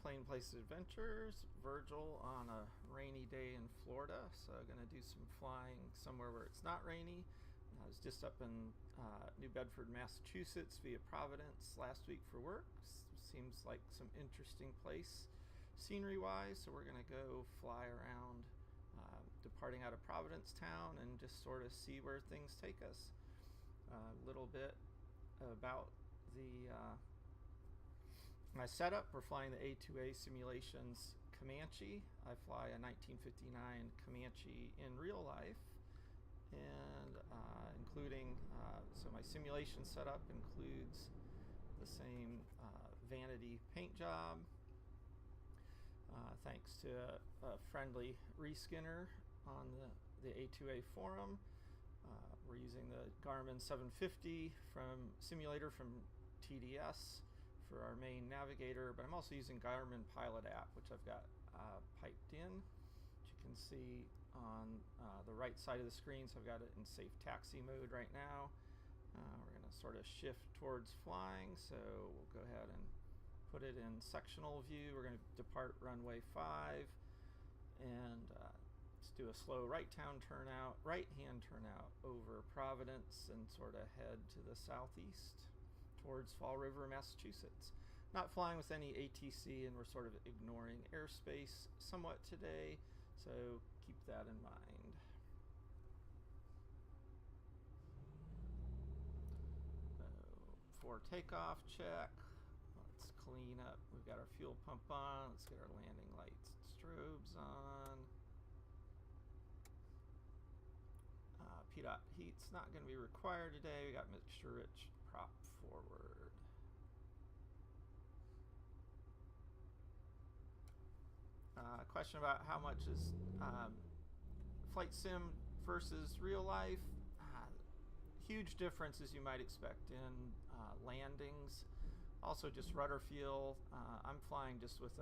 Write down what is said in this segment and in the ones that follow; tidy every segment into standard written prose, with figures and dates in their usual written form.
Plain Place Adventures. Virgil on a rainy day in Florida, so I'm going to do some flying somewhere where it's not rainy. I was just up in New Bedford, Massachusetts via Providence last week for work. Seems like some interesting place scenery-wise, so we're going to go fly around, departing out of Provincetown, and just sort of see where things take us. A little bit about my setup. We're flying the A2A Simulations Comanche. I fly a 1959 Comanche in real life, and including so my simulation setup includes the same vanity paint job, thanks to a friendly reskinner on the A2A forum. We're using the Garmin 750 simulator from TDS for our main navigator, but I'm also using Garmin Pilot app, which I've got piped in. As you can see on the right side of the screen, so I've got it in safe taxi mode right now. We're going to sort of shift towards flying, so we'll go ahead and put it in sectional view. We're going to depart runway 5, and let's do a slow right-hand turnout over Providence and sort of head to the southeast towards Fall River, Massachusetts. Not flying with any ATC, and we're sort of ignoring airspace somewhat today, so keep that in mind. For takeoff check, let's clean up. We've got our fuel pump on. Let's get our landing lights and strobes on. PDOT heat's not going to be required today. We got mixture rich prop forward. Question about how much is flight sim versus real life. Huge difference, as you might expect, in landings. Also just rudder feel. I'm flying just with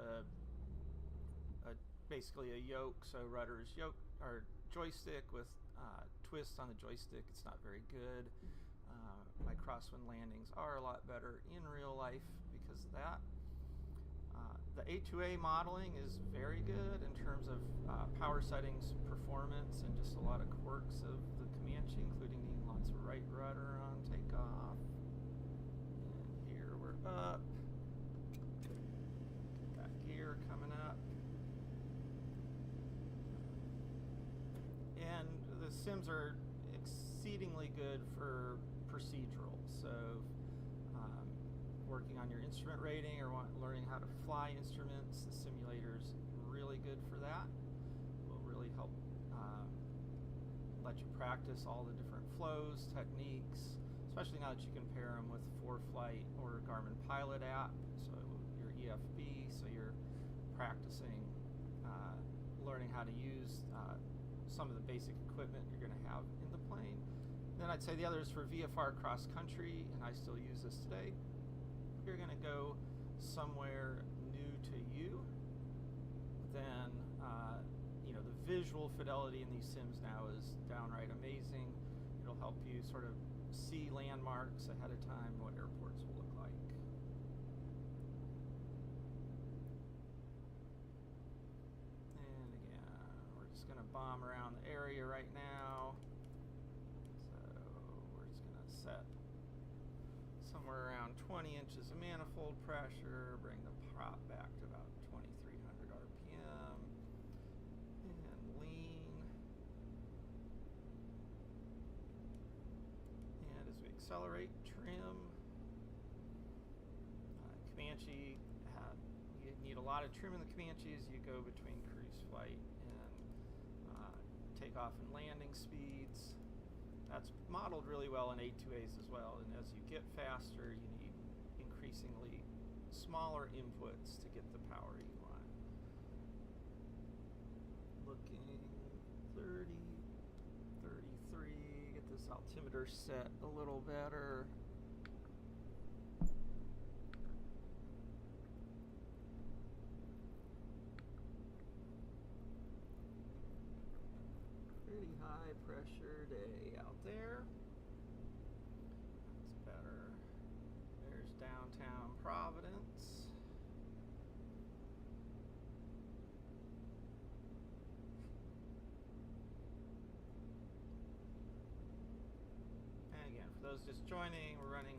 basically a yoke, so rudder's yoke or joystick with twist on the joystick. It's not very good. My crosswind landings are a lot better in real life because of that. The A2A modeling is very good in terms of power settings, performance, and just a lot of quirks of the Comanche, including needing lots of right rudder on takeoff. And here we're up. Got gear coming up. And the sims are exceedingly good for procedural. So working on your instrument rating or learning how to fly instruments, the simulator's really good for that. Will really help let you practice all the different flows, techniques, especially now that you can pair them with ForeFlight or Garmin Pilot app, so your EFB, so you're practicing learning how to use some of the basic equipment you're going to have in the plane. Then I'd say the other is for VFR cross country, and I still use this today. You're going to go somewhere new to you, then the visual fidelity in these sims now is downright amazing. It'll help you sort of see landmarks ahead of time, what airports will look like. And again, we're just going to bomb around the area right now. So we're just going to set somewhere around 20 inches of manifold pressure, bring the prop back to about 2300 RPM, and lean. And as we accelerate, trim. Comanche, you need a lot of trim in the Comanche as you go between cruise flight and takeoff and landing speeds. That's modeled really well in A2As as well, and as you get faster, you need increasingly smaller inputs to get the power you want. Looking 30, 33, get this altimeter set a little better. Pretty high pressure day out there. That's better. There's downtown Providence. those just joining, we're running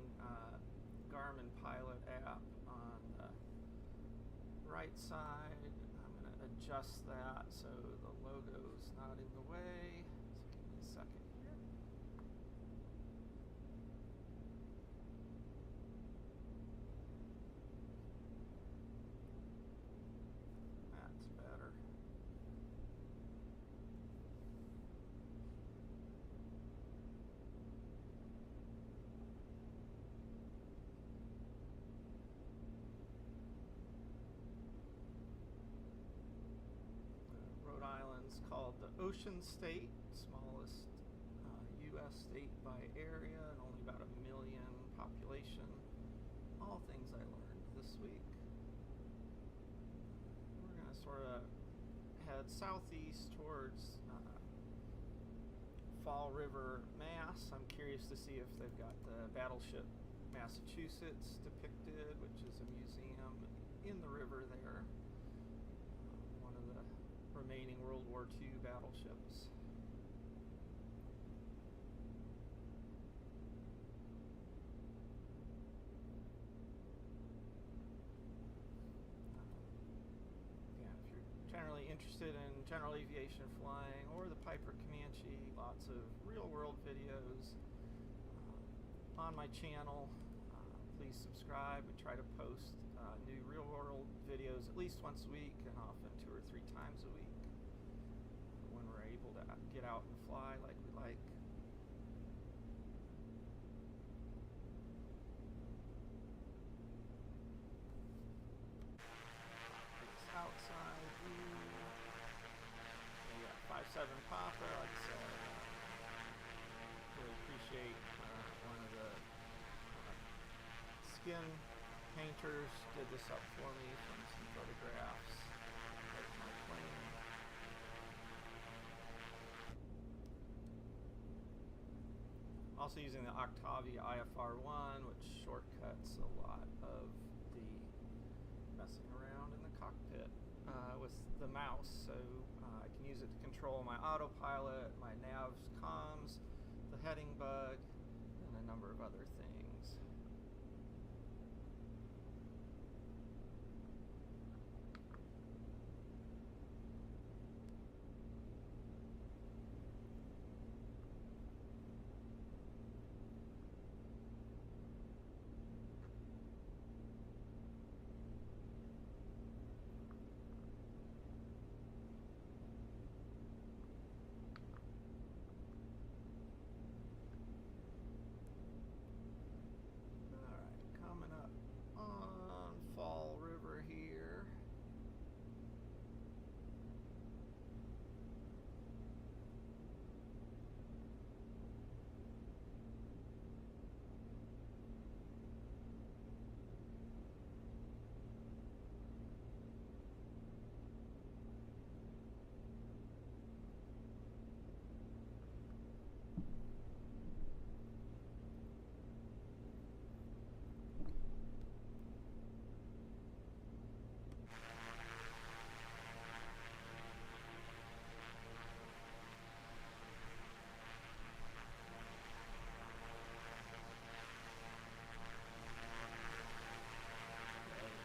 Garmin Pilot app on the right side. I'm going to adjust that so the logo's not in the way. So give me a second here. That's better. Rhode Island's called the Ocean State, smallest U.S. state by area, and only about 1 million population. All things I learned this week. We're going to sort of head southeast towards Fall River, Mass. I'm curious to see if they've got the battleship Massachusetts depicted, which is a museum in the river there. One of the remaining World War II battleships. Yeah, if you're generally interested in general aviation flying or the Piper Comanche, lots of real-world videos on my channel. Please subscribe. We try to post new real-world videos at least once a week, and often 2 or 3 times a week when we're able to get out and fly like we like. It's outside view. We got 5.7 Papa. Like I said, really appreciate one of the skin painters did this up for me from some photographs of my plane. Also using the Octavia IFR1, which shortcuts a lot of the messing around in the cockpit with the mouse. So I can use it to control my autopilot, my nav's comms, the heading bug, and a number of other things.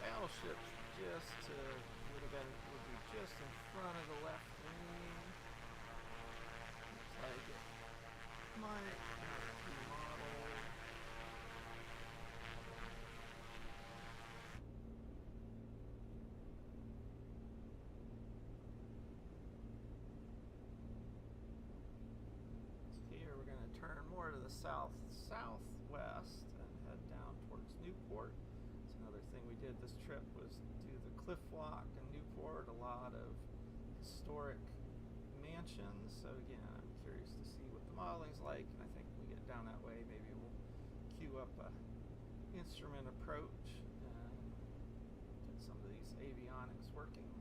Battleships would be just in front of the left wing. Looks like it might have to be modeled. Here we're going to turn more to the southwest and head down towards Newport. Thing we did this trip was do the cliff walk in Newport, a lot of historic mansions. So again, I'm curious to see what the modeling's like, and I think when we get down that way, maybe we'll queue up a instrument approach and get some of these avionics working.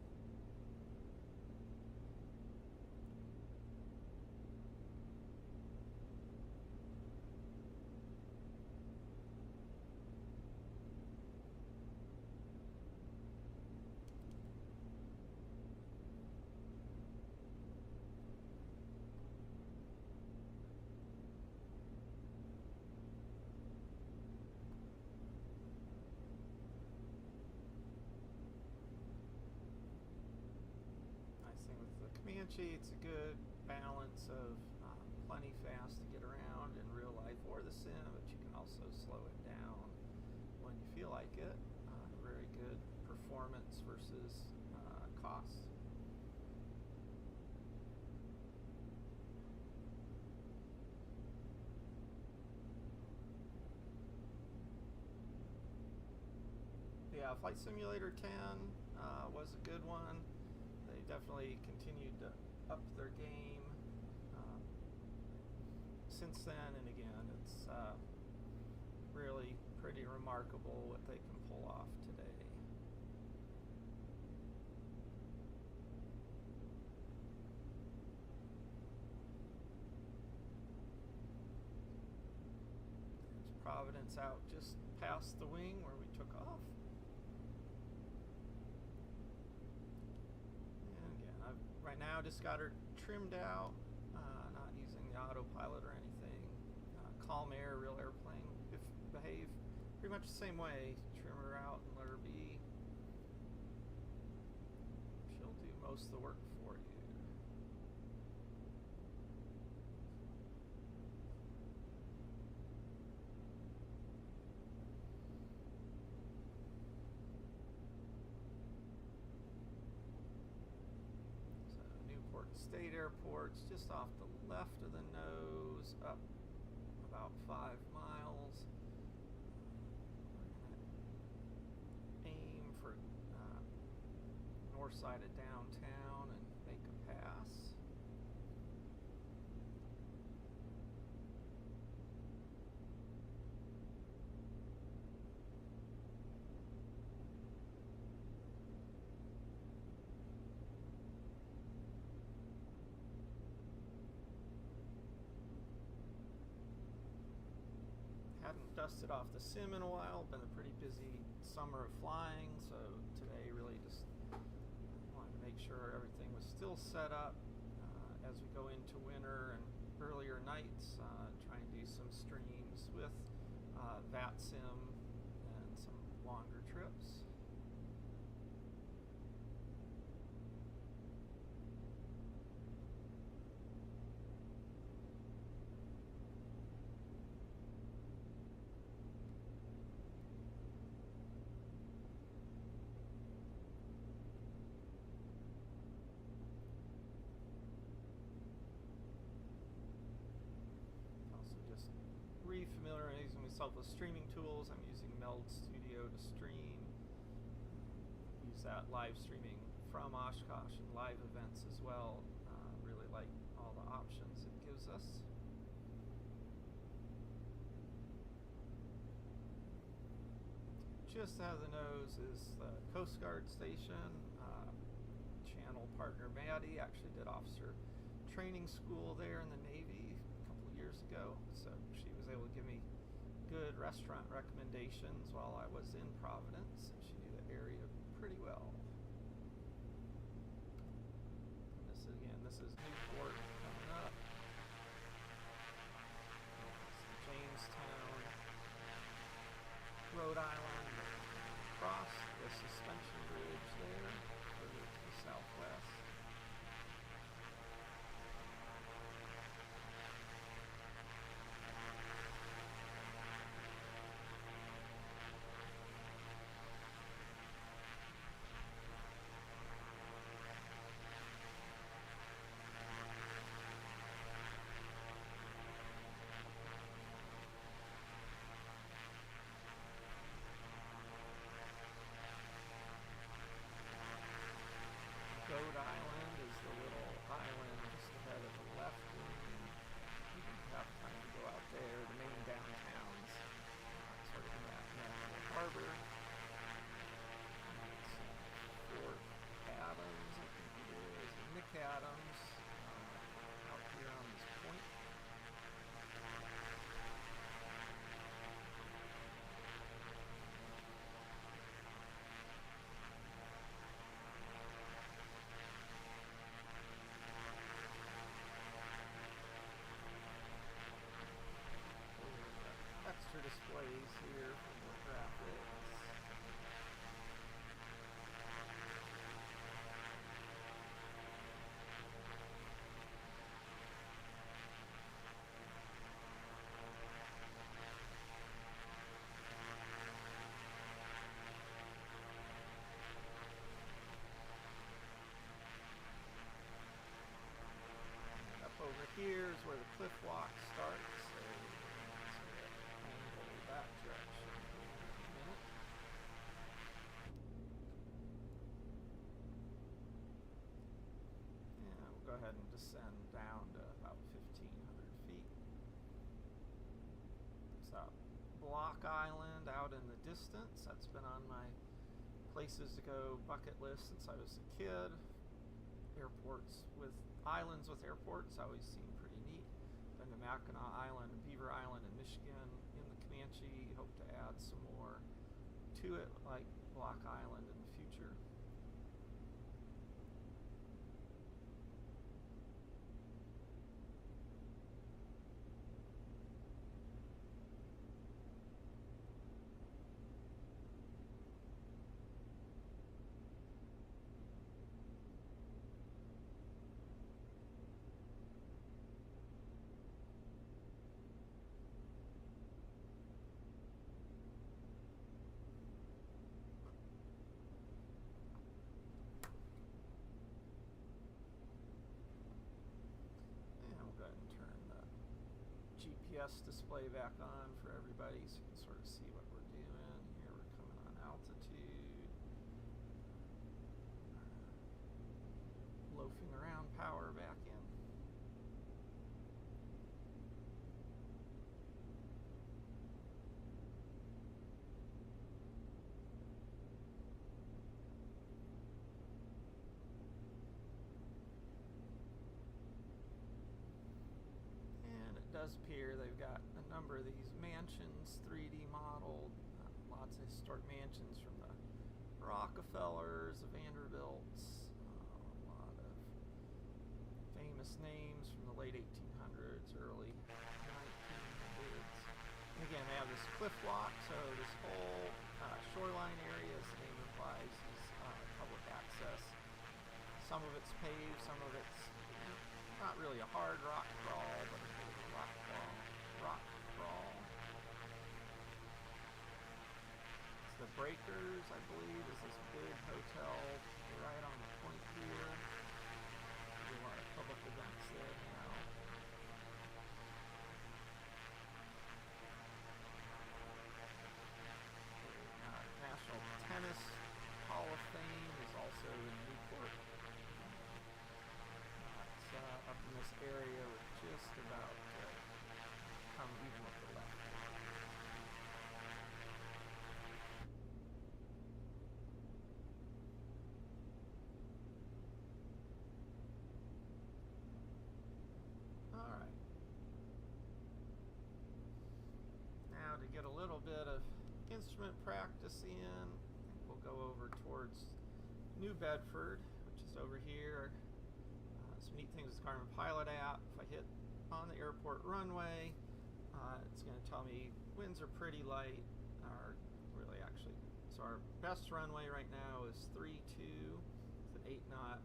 Comanche, it's a good balance of plenty fast to get around in real life or the sim, but you can also slow it down when you feel like it. Very good performance versus cost. Yeah, Flight Simulator 10 was a good one. They definitely continued to up their game since then, and again, it's really pretty remarkable what they can pull off today. There's Providence out just past the wing where we took off. Right now, just got her trimmed out, not using the autopilot or anything. Calm air, real airplane, behave pretty much the same way. Trim her out and let her be. She'll do most of the work for you. State Airport's just off the left of the nose, up about 5 miles. We're gonna aim for north side of downtown and make a pass. Hadn't dusted off the sim in a while. Been a pretty busy summer of flying, so today really just wanted to make sure everything was still set up as we go into winter and earlier nights. Try and do some streams with VATSIM and some longer trips. Refamiliarizing myself with streaming tools. I'm using Meld Studio to stream. Use that live streaming from Oshkosh and live events as well. Really like all the options it gives us. Just out of the nose is the Coast Guard station. Channel partner Maddie actually did officer training school there in the Navy a couple of years ago, so she was able to give me good restaurant recommendations while I was in Providence, and she knew the area pretty well. And this is Newport coming up. Jamestown, Rhode Island. Across the suspension bridge there, further to the southwest. descend down to about 1,500 feet. There's that Block Island out in the distance. That's been on my places to go bucket list since I was a kid. Airports with islands with airports always seem pretty neat. Been to Mackinac Island and Beaver Island in Michigan in the Comanche. Hope to add some more to it, like Block Island in the future. GPS display back on for everybody so you can sort of see what we're doing. Here we're coming on altitude. Loafing around, power back in. Does appear they've got a number of these mansions 3D modeled, lots of historic mansions from the Rockefellers, the Vanderbilts, a lot of famous names from the late 1800s, early 1900s. And again, they have this cliff walk, so this whole shoreline area, as the name implies, is public access. Some of it's paved, some of it's not really a hard rock crawl, but rock crawl. It's the Breakers, I believe, is this big hotel right on the point here. There's a lot of public events there now. The National Tennis Hall of Fame is also in Newport. It's up in this area with just about even with the left. All right. Now to get a little bit of instrument practice in, I think we'll go over towards New Bedford, which is over here. Some neat things with Garmin Pilot app. If I hit on the airport runway, it's going to tell me winds are pretty light, or really actually, so our best runway right now is 3-2 with an 8-knot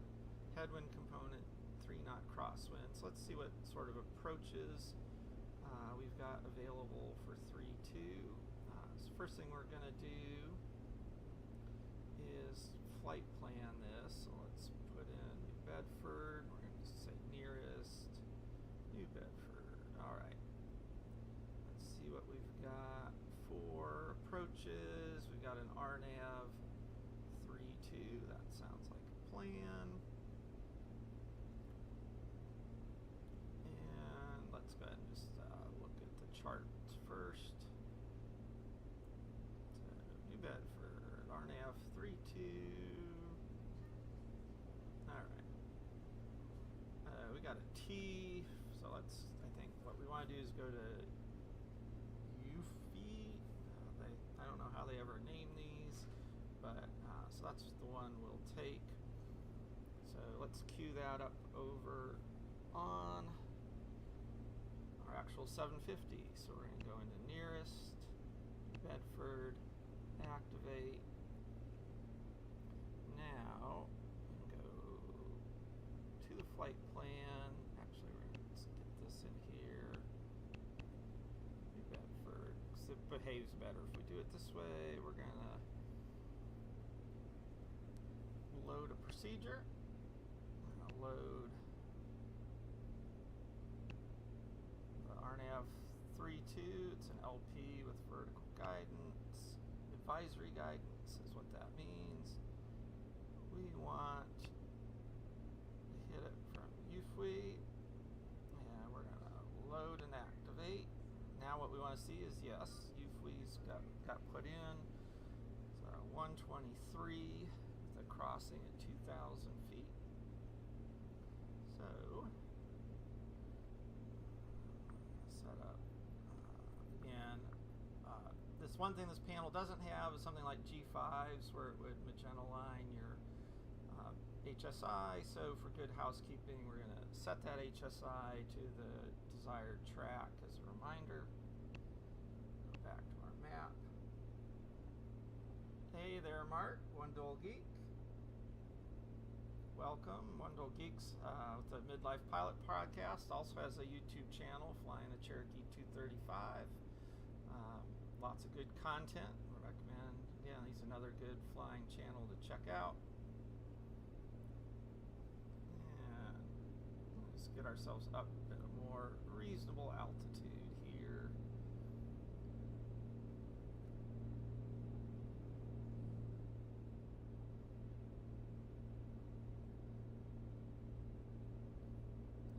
headwind component, 3-knot crosswind. So let's see what sort of approaches we've got available for 3-2. So first thing we're going to do is flight plan this. So let's put in New Bedford. We're going to say nearest New Bedford. All right. What we've got for approaches. We've got an RNAV 3-2. That sounds like a plan. And let's go ahead and just look at the charts first. So, New Bedford, RNAV 3-2. All right. We got a T. So let's, I think what we want to do is go to I don't know how they ever name these, but so that's the one we'll take. So let's queue that up over on our actual 750. So we're going to go into nearest, Bedford, activate. Now we can go to the flight plan. Actually, we're going to get this in here. New Bedford, because it behaves better if we do it this way. We're going to load a procedure. We're going to load the RNAV 3.2. It's an LP with vertical guidance. Advisory guidance is what that means. We want to hit it from UFWI. 3 with a crossing at 2,000 feet. So, set up again. This one thing this panel doesn't have is something like G5s where it would magenta line your HSI. So for good housekeeping, we're going to set that HSI to the desired track as a reminder. Go back to our map. Hey there, Mark, One Dull Geek. Welcome. One Dull Geeks with the Midlife Pilot Podcast also has a YouTube channel, Flying the Cherokee 235. Lots of good content. I recommend. Again, he's another good flying channel to check out. Let's get ourselves up at a more reasonable altitude here.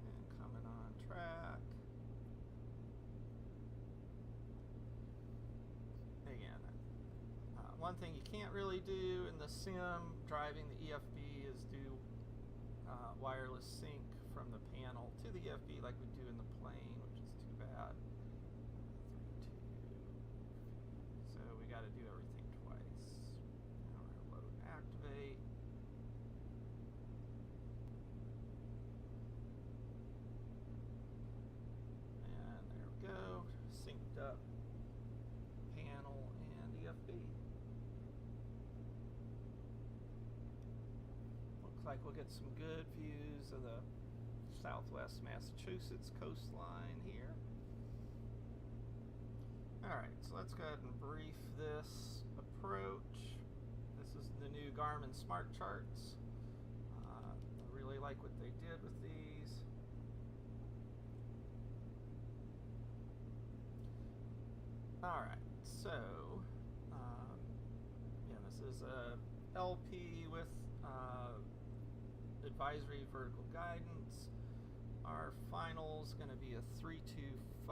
And coming on track. Again, one thing you can't really do in the sim driving the EFB is do wireless sync from the panel to the EFB like we do in the plane, which is too bad. 3, 2. So we got to do everything twice. Now we're going to load and activate. And there we go. Synced up panel and EFB. Looks like we'll get some good views of the Southwest Massachusetts coastline here. Alright, so let's go ahead and brief this approach. This is the new Garmin Smartcharts. I really like what they did with these. Alright, so yeah, this is a LP with advisory vertical guidance. Our final is going to be a 325.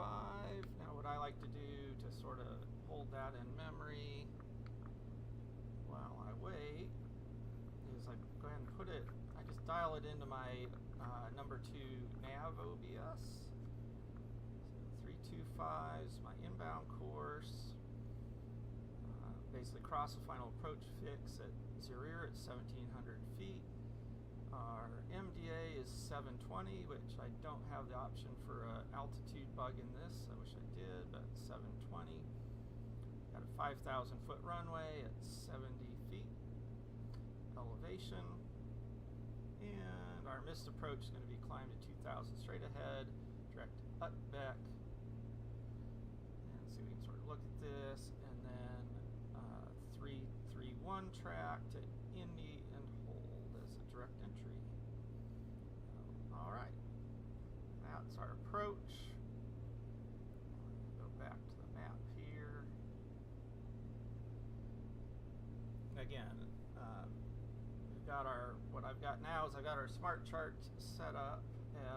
Now what I like to do to sort of hold that in memory while I wait is I go ahead and put it, I just dial it into my number 2 nav OBS. So 325 is my inbound course. Basically cross the final approach fix at Zurier at 1,700 feet. Our MDA is 720, which I don't have the option for an altitude bug in this. I wish I did, but 720. Got a 5,000 foot runway at 70 feet elevation. And our missed approach is going to be climbed to 2,000 straight ahead, direct Utbeck. And so we can sort of look at this, and then 331 track to Indy and hold as a direct entry. All right, that's our approach. Go back to the map here. Again, we've got our, what I've got now is I've got our Smartcharts set up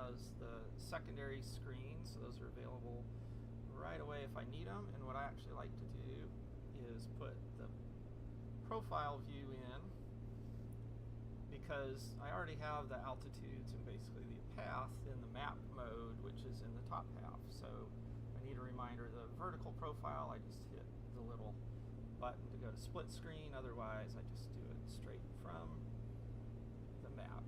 as the secondary screen, so those are available right away if I need them. And what I actually like to do is put the profile view in, because I already have the altitudes and basically the path in the map mode, which is in the top half. So I need a reminder of the vertical profile. I just hit the little button to go to split screen. Otherwise, I just do it straight from the map.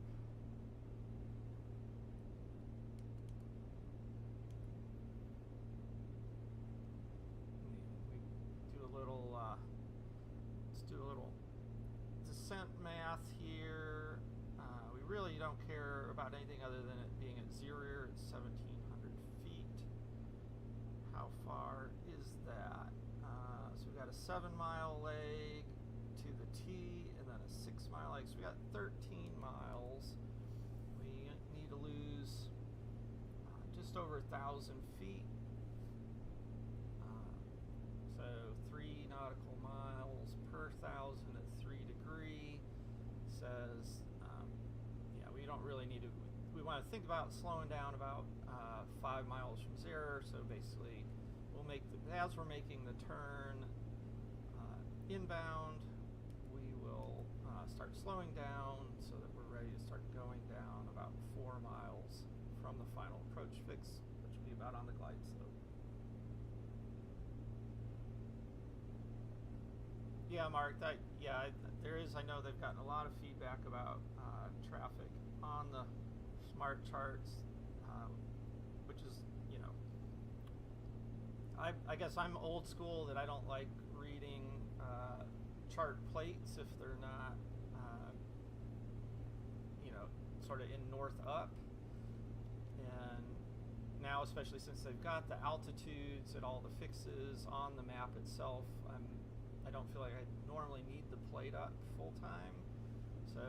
We do a little, let's do a little descent math here. We really don't care about anything other than it being at Zurier at 1,700 feet. How far is that? So we got a 7-mile leg to the T, and then a 6-mile leg. So we got 13 miles. We need to lose just over 1,000 feet. So 3 nautical miles per 1,000 at 3 degree says, yeah, we don't really need to, we want to think about slowing down about 5 miles from zero. So basically we'll make as we're making the turn inbound, we will start slowing down so that we're ready to start going down about 4 miles from the final approach fix, which will be about on the glide slope. Yeah, Mark, there is, I know they've gotten a lot of feedback about traffic on the Smartcharts, which is, you know, I guess I'm old school that I don't like reading chart plates if they're not, you know, sort of in north up. And now, especially since they've got the altitudes and all the fixes on the map itself, I don't feel like I normally need the plate up full time. So,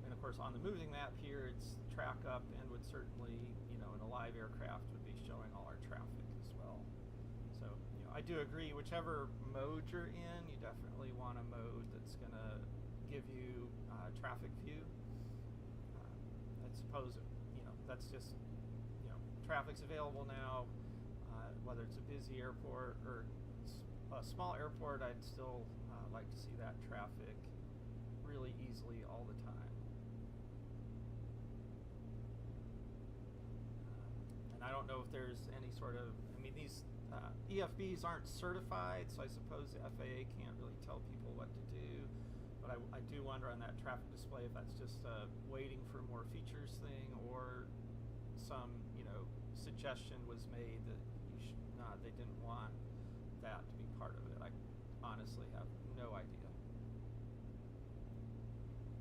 and of course on the moving map here, it's track up and would certainly, you know, in a live aircraft would be showing all our traffic as well. So, you know, I do agree, whichever mode you're in, you definitely want a mode that's going to give you traffic view. I suppose, you know, that's just, you know, traffic's available now, whether it's a busy airport or a small airport, I'd still like to see that traffic really easily all the time. And I don't know if there's any sort of, I mean, these EFBs aren't certified, so I suppose the FAA can't really tell people what to do. But I do wonder on that traffic display if that's just a waiting for more features thing, or some, you know, suggestion was made that you should not, they didn't want that to be part of it. I honestly have no idea.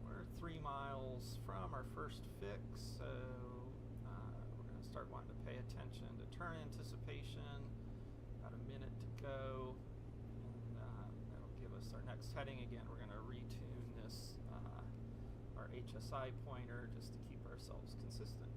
We're 3 miles from our first fix, so we're going to start wanting to pay attention to turn anticipation. About a minute to go, and that'll give us our next heading. Again, we're going to retune this, our HSI pointer, just to keep ourselves consistent.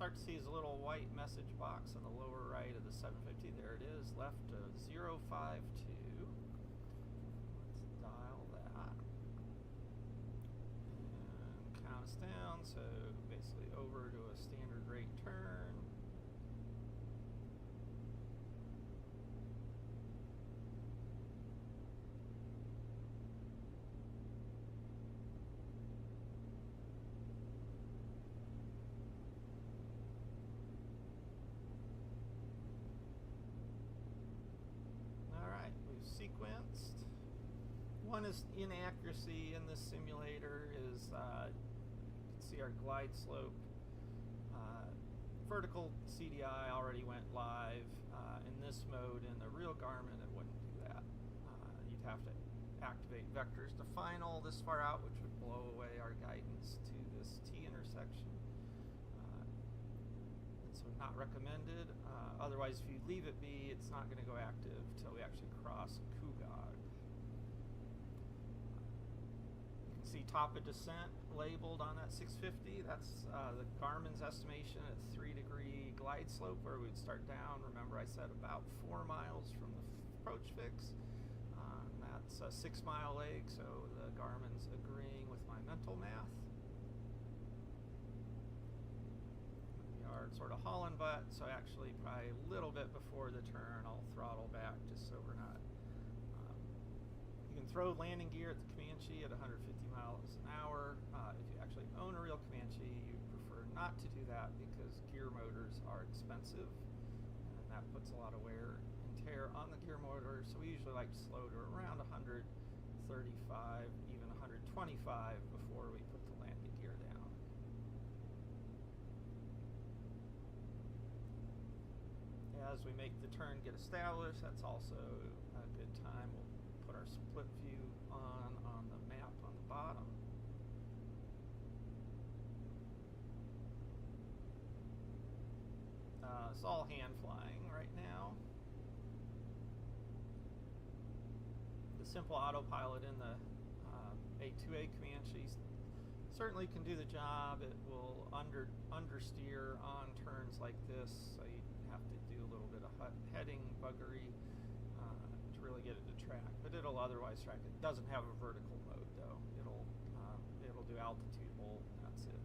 Start to see is a little white message box on the lower right of the 750. There it is, left of 052. Let's dial that. And count us down, so basically over to a standard rate turn. Sequenced. One is inaccuracy in this simulator is you can see our glide slope. Vertical CDI already went live. In this mode, in the real Garmin, it wouldn't do that. You'd have to activate vectors to final this far out, which would blow away our guidance to this T intersection. And so not recommended. Otherwise, if you leave it be, it's not going to go active till we actually cross KEWB. You can see top of descent labeled on that 650. That's the Garmin's estimation at 3-degree glide slope, where we'd start down. Remember, I said about 4 miles from the approach fix. That's a 6-mile leg, so the Garmin's agreeing with my mental math. Sort of hauling butt, so actually probably a little bit before the turn I'll throttle back just so we're not you can throw landing gear at the Comanche at 150 miles an hour. If you actually own a real Comanche, you prefer not to do that because gear motors are expensive and that puts a lot of wear and tear on the gear motor, so we usually like to slow to around 135, even 125 before we put the landing gear down. As we make the turn get established, that's also a good time. We'll put our split view on the map on the bottom. It's all hand flying right now. The simple autopilot in the A2A Comanche certainly can do the job. It will understeer on turns like this, so you have to do a little bit of heading buggery to really get it to track, but it'll otherwise track. It doesn't have a vertical mode do altitude hold, and that's it.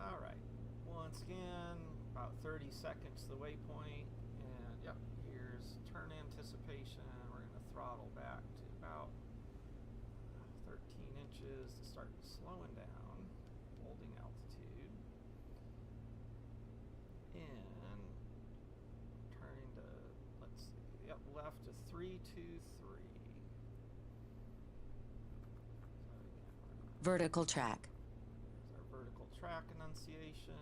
All right, once again, about 30 seconds to the waypoint, and yep, here's turn anticipation. We're going to throttle back to about 13 inches to start slowing down, holding altitude, and turning to, let's see, yep, left to 323. Vertical track. There's our vertical track enunciation.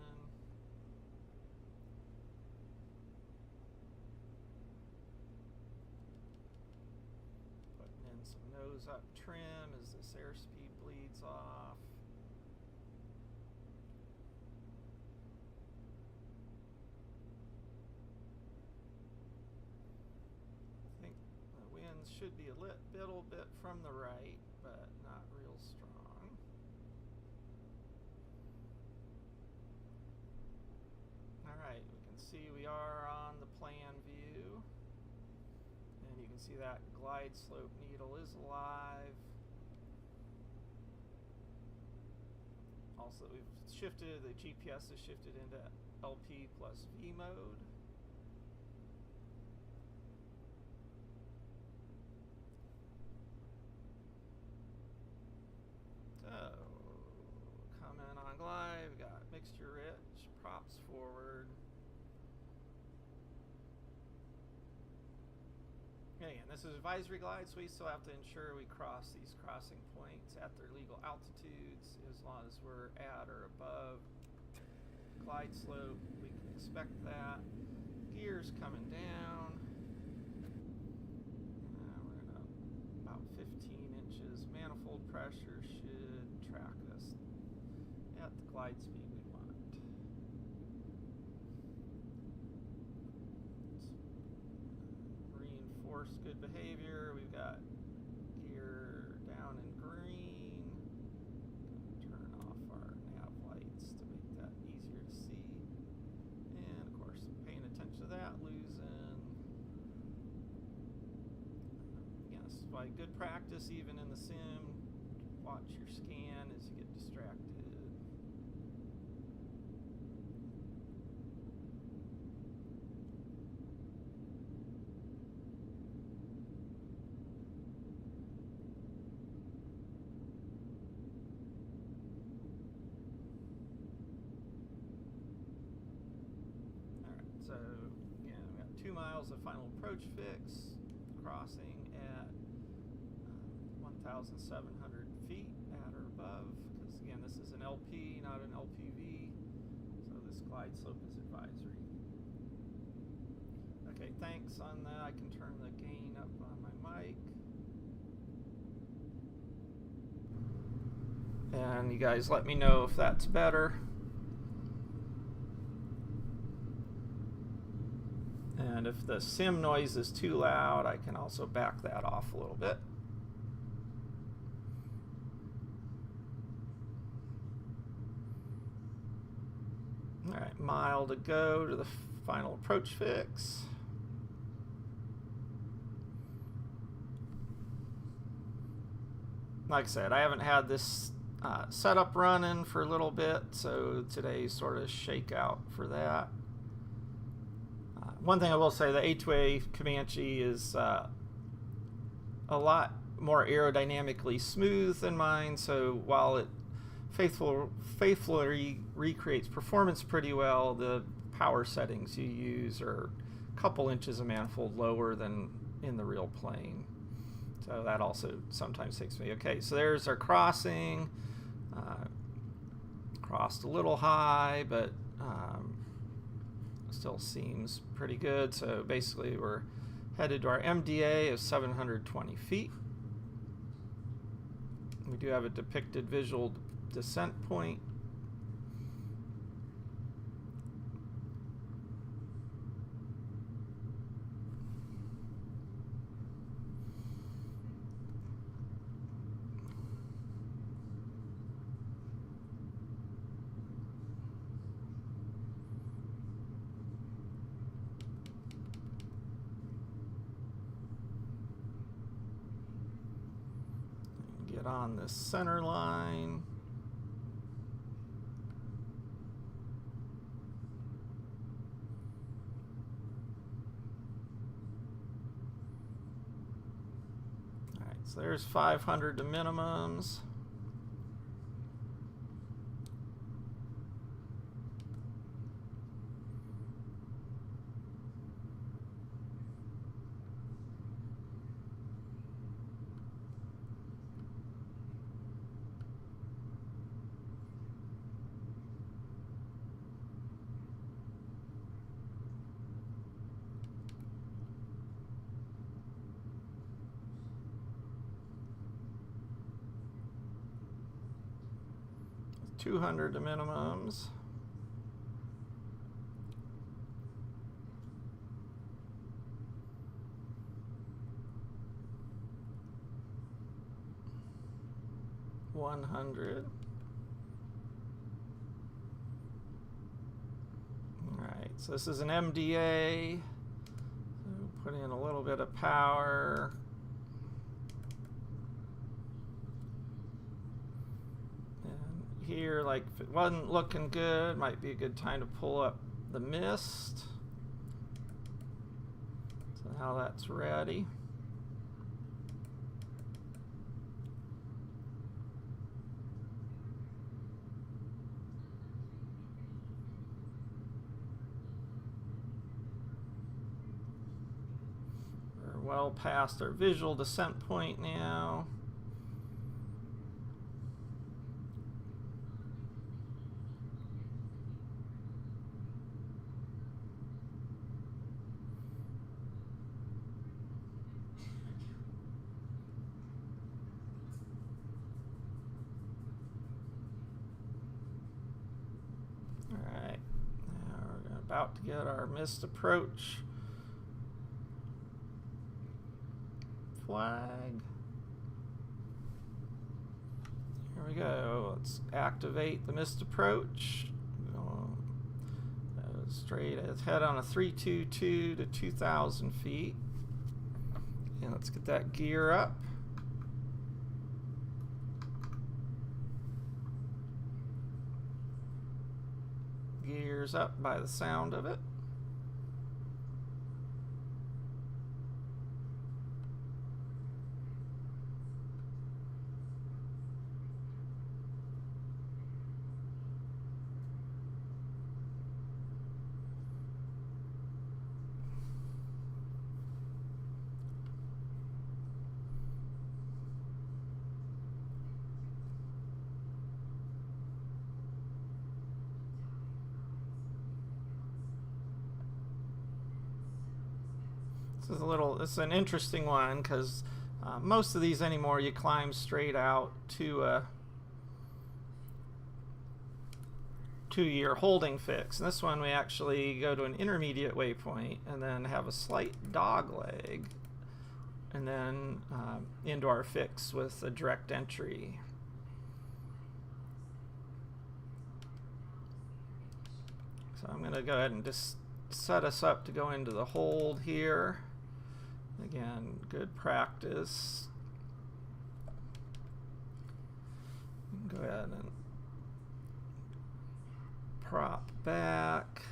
Putting in some nose up trim as this airspeed bleeds off. I think the winds should be a little bit from the right, but not real strong. Alright, we can see we are on the plan view, and you can see that glide slope needle is alive. Also, we've shifted, the GPS has shifted into LP plus V mode. So, coming on glide, we got mixture rich, props forward. Again, this is advisory glide, so we still have to ensure we cross these crossing points at their legal altitudes. As long as we're at or above glide slope, we can expect that. Gears coming down. We're gonna about 15 inches. Manifold pressure should track us at the glide speed we want. Reinforce good behavior. We've got gear down in green. Turn off our nav lights to make that easier to see. And of course, paying attention to that, losing. Yes, by good practice, even in the sim, watch your scan as you get distracted. So, again, we got 2 miles of final approach fix, crossing at 1,700 feet at or above, because again, this is an LP, not an LPV, so this glide slope is advisory. Okay, thanks on that. I can turn the gain up on my mic. And you guys let me know if that's better. And if the sim noise is too loud, I can also back that off a little bit. All right, mile to go to the final approach fix. Like I said, I haven't had this setup running for a little bit, so today's sort of shakeout for that. One thing I will say, the A2A Comanche is a lot more aerodynamically smooth than mine, so while it faithfully recreates performance pretty well, the power settings you use are a couple inches of manifold lower than in the real plane. So that also sometimes takes me. Okay, so there's our crossing. Crossed a little high, but still seems pretty good. So basically we're headed to our MDA of 720 feet. We do have a depicted visual descent point. get on this center line. All right, so there's 500 to minimums. $200 to minimums. $100. All right, so this is an MDA. So put in a little bit of power. Here, like if it wasn't looking good, might be a good time to pull up the mist. So now that's ready. We're well past our visual descent point now. About to get our missed approach flag. Here we go. Let's activate the missed approach. Straight ahead on a 322 to 2,000 feet. And let's get that gear up. Gears up by the sound of it. This is an interesting one because most of these anymore you climb straight out to your holding fix. And this one we actually go to an intermediate waypoint and then have a slight dog leg and then into our fix with a direct entry. So I'm going to go ahead and just set us up to go into the hold here. Again, good practice. Go ahead and prop back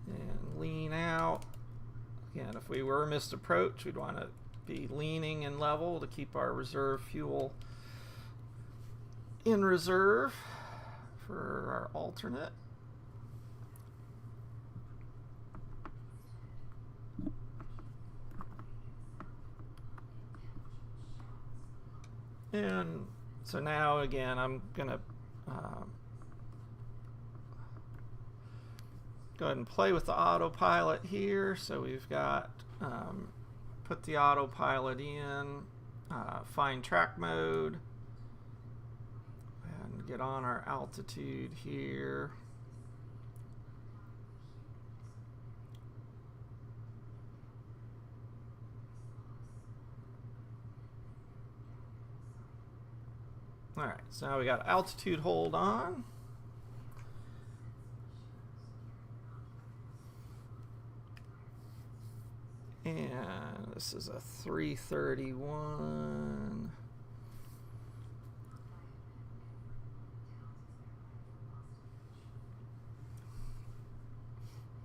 and lean out. Again, if we were missed approach, we'd want to be leaning and level to keep our reserve fuel in reserve for our alternate. And so now again I'm gonna go ahead and play with the autopilot here. So we've got put the autopilot in, find track mode, and get on our altitude here. All right, so now we got altitude hold on. And this is a 331.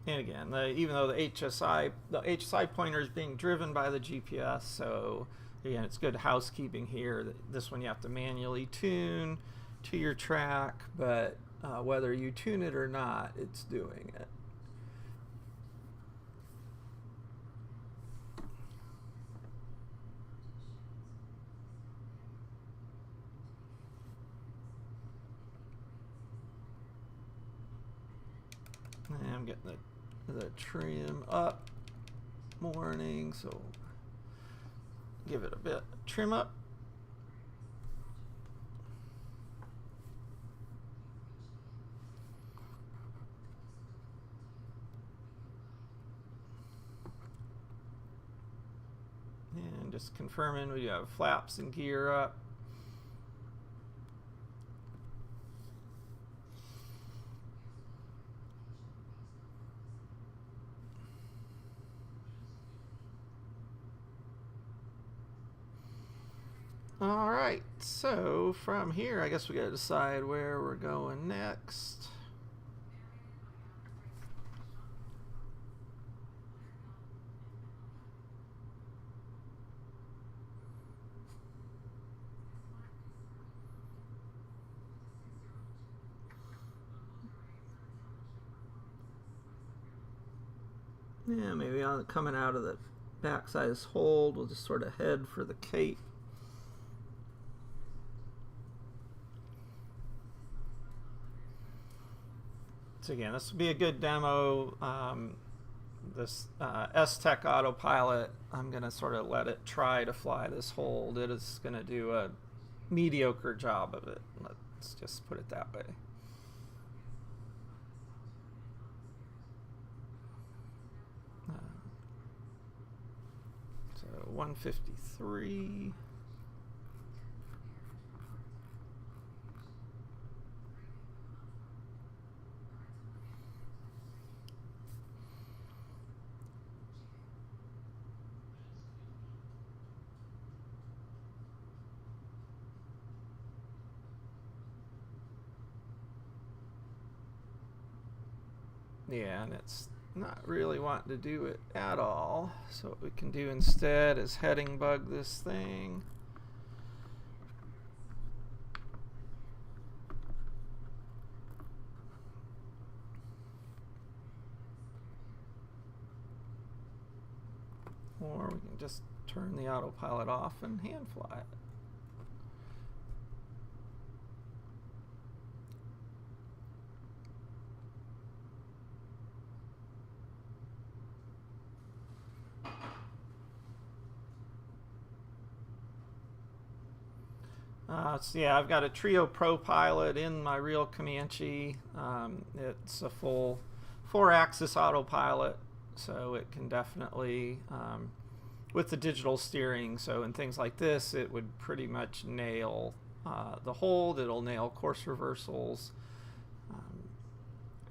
And again, even though the HSI pointer is being driven by the GPS, so again, it's good housekeeping here. This one you have to manually tune to your track, but whether you tune it or not, it's doing it. And I'm getting the trim up morning, so give it a bit trim up. And just confirming we have flaps and gear up. All right, so from here, I guess we got to decide where we're going next. Yeah, maybe on coming out of the backside of this hold, we'll just sort of head for the Cape. So again, this will be a good demo. This S-Tech autopilot, I'm going to sort of let it try to fly this hold. It is going to do a mediocre job of it. Let's just put it that way. So 153. Yeah, and it's not really wanting to do it at all. So what we can do instead is heading bug this thing. Or we can just turn the autopilot off and hand fly it. So yeah, I've got a Trio Pro pilot in my real Comanche. It's a full 4-axis autopilot, so it can definitely, with the digital steering, so in things like this, it would pretty much nail the hold. It'll nail course reversals.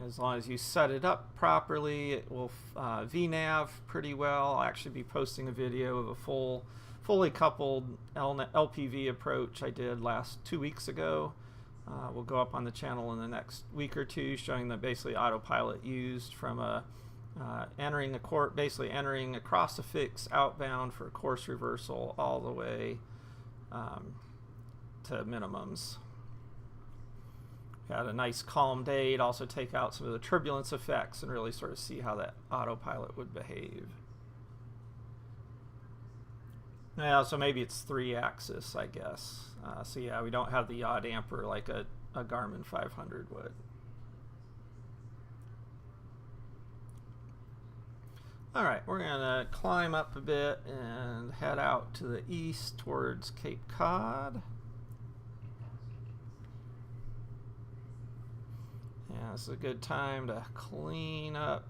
As long as you set it up properly, it will VNAV pretty well. I'll actually be posting a video of a fully coupled LPV approach I did 2 weeks ago. Will go up on the channel in the next week or two, showing the basically autopilot used from a entering across a fix outbound for a course reversal all the way to minimums. Got a nice calm day to also take out some of the turbulence effects and really sort of see how that autopilot would behave. Yeah, so maybe it's 3-axis, I guess. So yeah, we don't have the yaw damper like a Garmin 500 would. All right, we're gonna climb up a bit and head out to the east towards Cape Cod. Yeah, this is a good time to clean up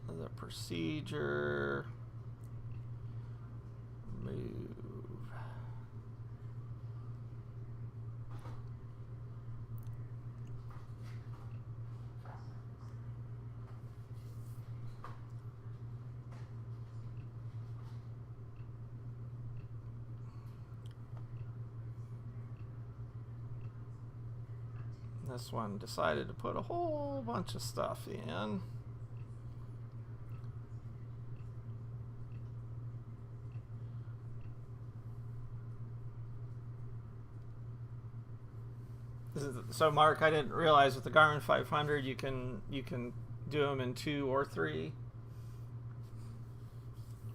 the procedure. Move. This one decided to put a whole bunch of stuff in. So Mark, I didn't realize with the Garmin 500 you can do them in 2 or 3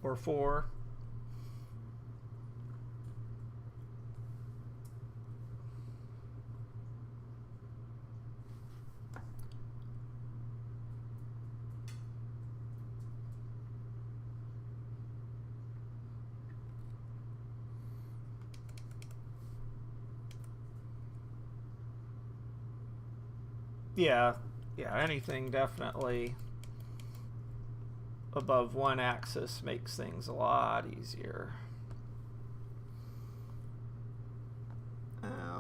or 4. Yeah, anything definitely above one axis makes things a lot easier.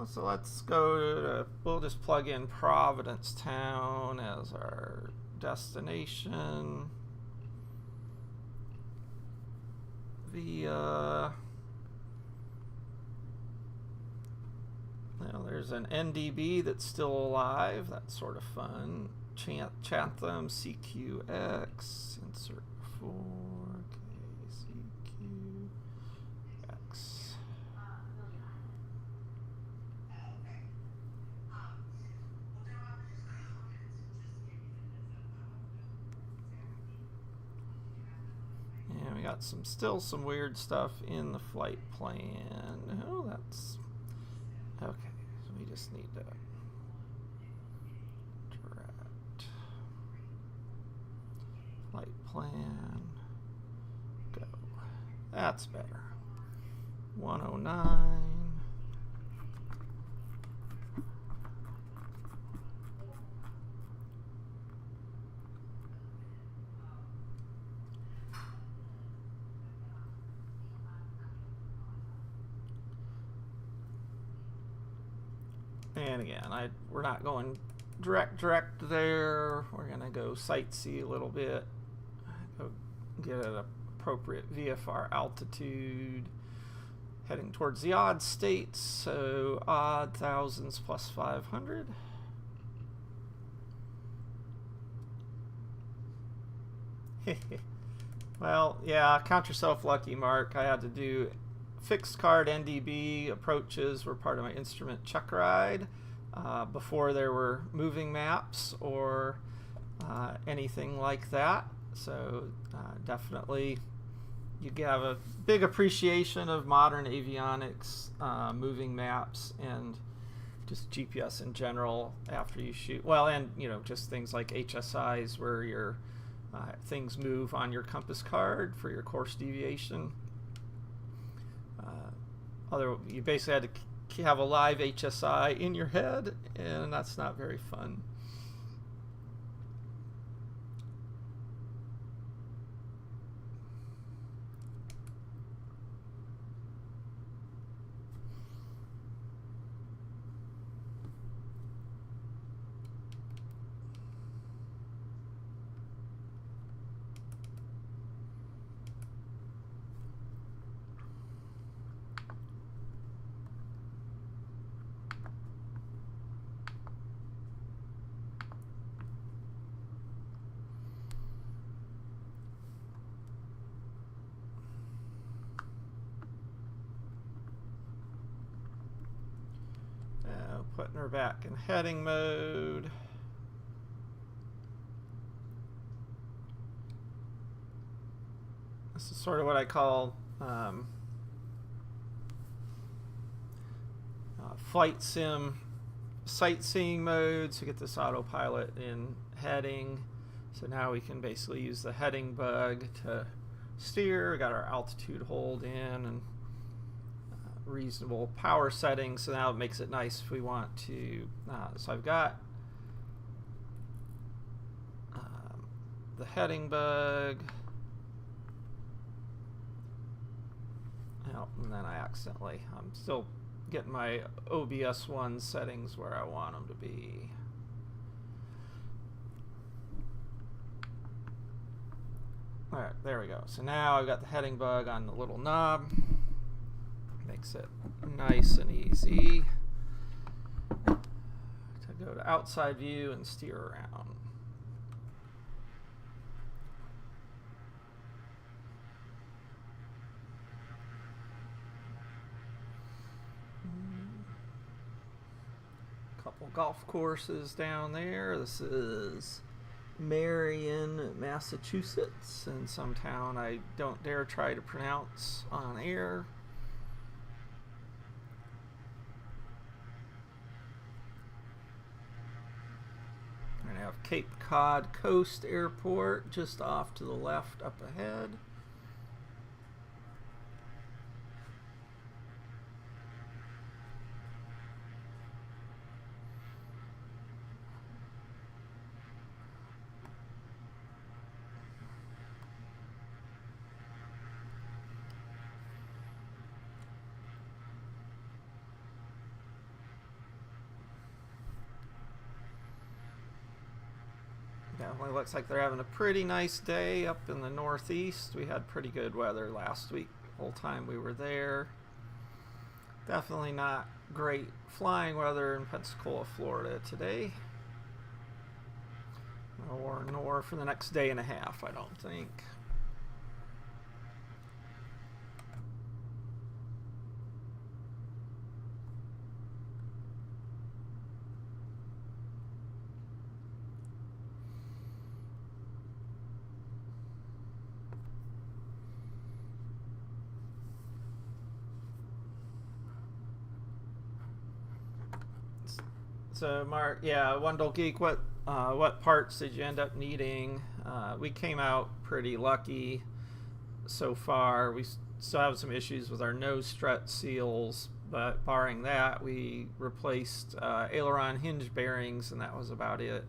So let's go to, we'll just plug in Provincetown as our destination via, well, there's an NDB that's still alive. That's sort of fun. Chatham CQX, insert 4KCQX. And we got still some weird stuff in the flight plan. Oh, that's okay. So we just need to direct flight plan. Go. That's better. 109. And again, we're not going direct there. We're going to go sightsee a little bit. Go get an appropriate VFR altitude. Heading towards the odd states, so odd thousands plus 500. Well, yeah, count yourself lucky, Mark. I had to do fixed card NDB approaches were part of my instrument check ride before there were moving maps or anything like that. So definitely you have a big appreciation of modern avionics, moving maps, and just GPS in general after you shoot. Well, and just things like HSIs where your things move on your compass card for your course deviation. You basically had to have a live HSI in your head, and that's not very fun. Putting her back in heading mode. This is sort of what I call flight sim sightseeing mode. So get this autopilot in heading. So now we can basically use the heading bug to steer. We got our altitude hold in and reasonable power settings, so now it makes it nice if we want to. So I've got the heading bug, and then I'm still getting my OBS1 settings where I want them to be. All right, there we go. So now I've got the heading bug on the little knob. Makes it nice and easy to go to outside view and steer around. Couple golf courses down there. This is Marion, Massachusetts, in some town I don't dare try to pronounce on air. We're gonna have Cape Cod Coast Airport just off to the left up ahead. Definitely looks like they're having a pretty nice day up in the Northeast. We had pretty good weather last week, the whole time we were there. Definitely not great flying weather in Pensacola, Florida today. Nor for the next day and a half, I don't think. So Mark, yeah, Wendell Geek, what parts did you end up needing? We came out pretty lucky so far. We still have some issues with our nose strut seals, but barring that, we replaced aileron hinge bearings, and that was about it.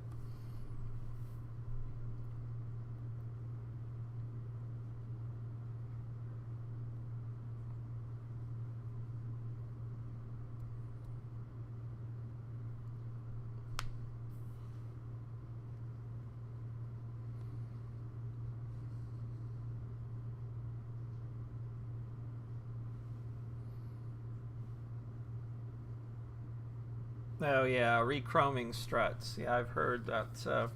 Oh yeah, rechroming struts. Yeah, I've heard that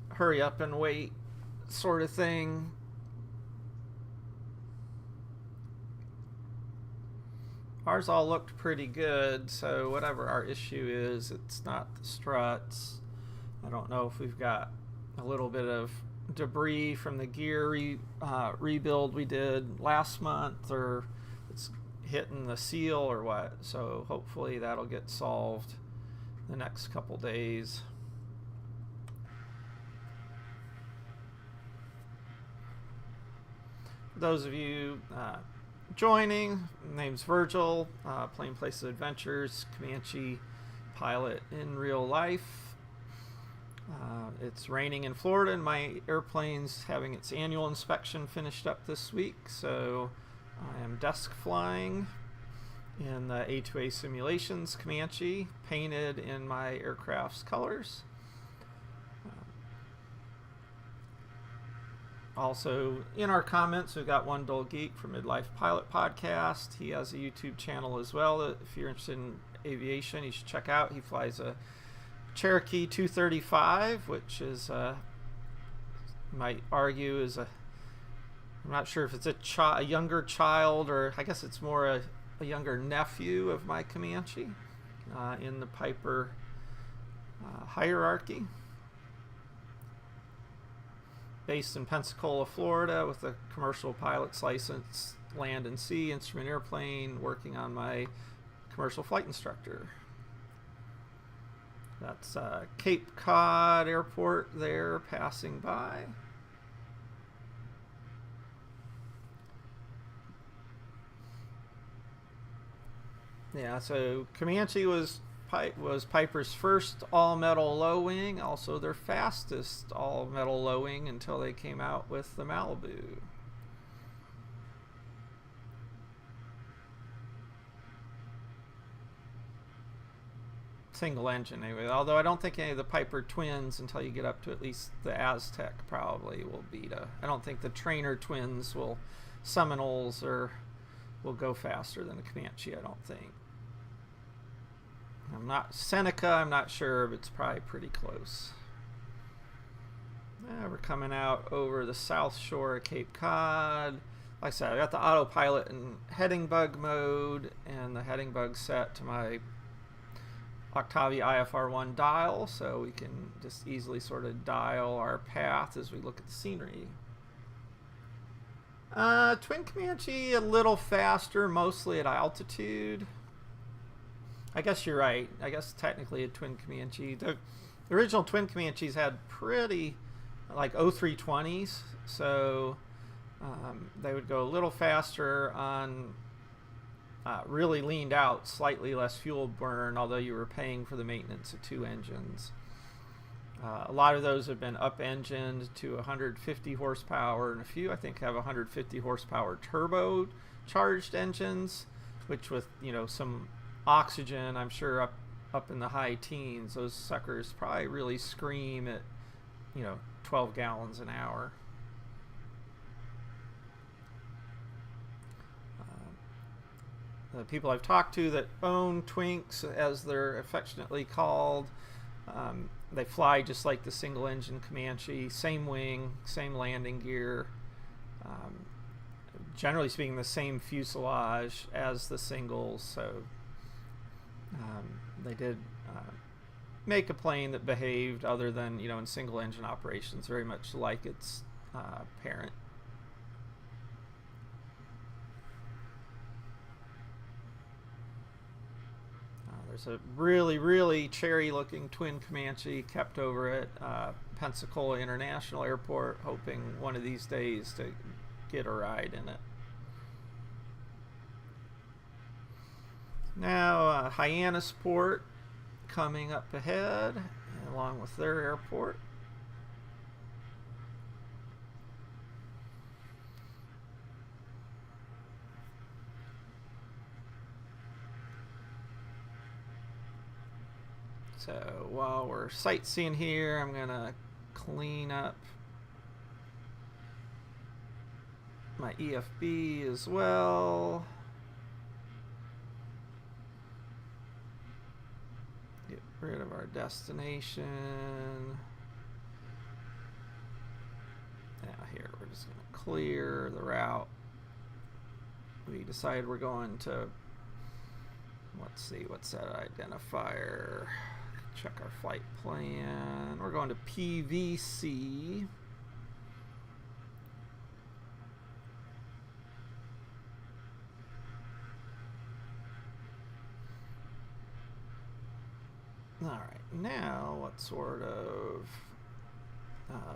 hurry up and wait sort of thing. Ours all looked pretty good, so whatever our issue is, it's not the struts. I don't know if we've got a little bit of debris from the gear rebuild we did last month, or it's hitting the seal or what, so hopefully that'll get solved the next couple days. For those of you joining, name's Virgil, Plain Places Adventures, Comanche pilot in real life. It's raining in Florida, and my airplane's having its annual inspection finished up this week, so I am desk flying in the A2A Simulations Comanche, painted in my aircraft's colors. Also, in our comments, we've got One Dull Geek from Midlife Pilot Podcast. He has a YouTube channel as well. If you're interested in aviation, you should check out. He flies a Cherokee 235, which is, you might argue, is I'm not sure if it's a younger child, or I guess it's more a younger nephew of my Comanche in the Piper hierarchy. Based in Pensacola, Florida, with a commercial pilot's license, land and sea, instrument airplane, working on my commercial flight instructor. That's Cape Cod Airport there, passing by. Yeah, so Comanche was Piper's first all-metal low wing, also their fastest all-metal low wing until they came out with the Malibu. Single engine anyway, although I don't think any of the Piper twins, until you get up to at least the Aztec, probably will beat I don't think the Trainer twins Seminoles will go faster than the Comanche, I don't think. Seneca, I'm not sure, but it's probably pretty close. We're coming out over the south shore of Cape Cod. Like I said, I got the autopilot in heading bug mode, and the heading bug set to my Octavia IFR1 dial, so we can just easily sort of dial our path as we look at the scenery. Twin Comanche a little faster, mostly at altitude. I guess you're right. I guess technically a Twin Comanche. The original Twin Comanches had pretty like 0320s, so they would go a little faster on really leaned out, slightly less fuel burn, although you were paying for the maintenance of 2 engines. A lot of those have been up-engined to 150 horsepower, and a few I think have 150 horsepower turbo-charged engines, which with some oxygen, I'm sure up in the high teens, those suckers probably really scream at 12 gallons an hour. The people I've talked to that own Twinks, as they're affectionately called, they fly just like the single engine Comanche, same wing, same landing gear, generally speaking the same fuselage as the singles, so they did make a plane that behaved, other than in single engine operations, very much like its parent. There's a really cherry looking Twin Comanche kept over at Pensacola International Airport, hoping one of these days to get a ride in it. Now Hyannisport coming up ahead, along with their airport. So while we're sightseeing here, I'm gonna clean up my EFB as well. Get rid of our destination. Now here we're just gonna clear the route. We decided we're going to, let's see, what's that identifier? Check our flight plan. We're going to PVC. All right, now what sort of,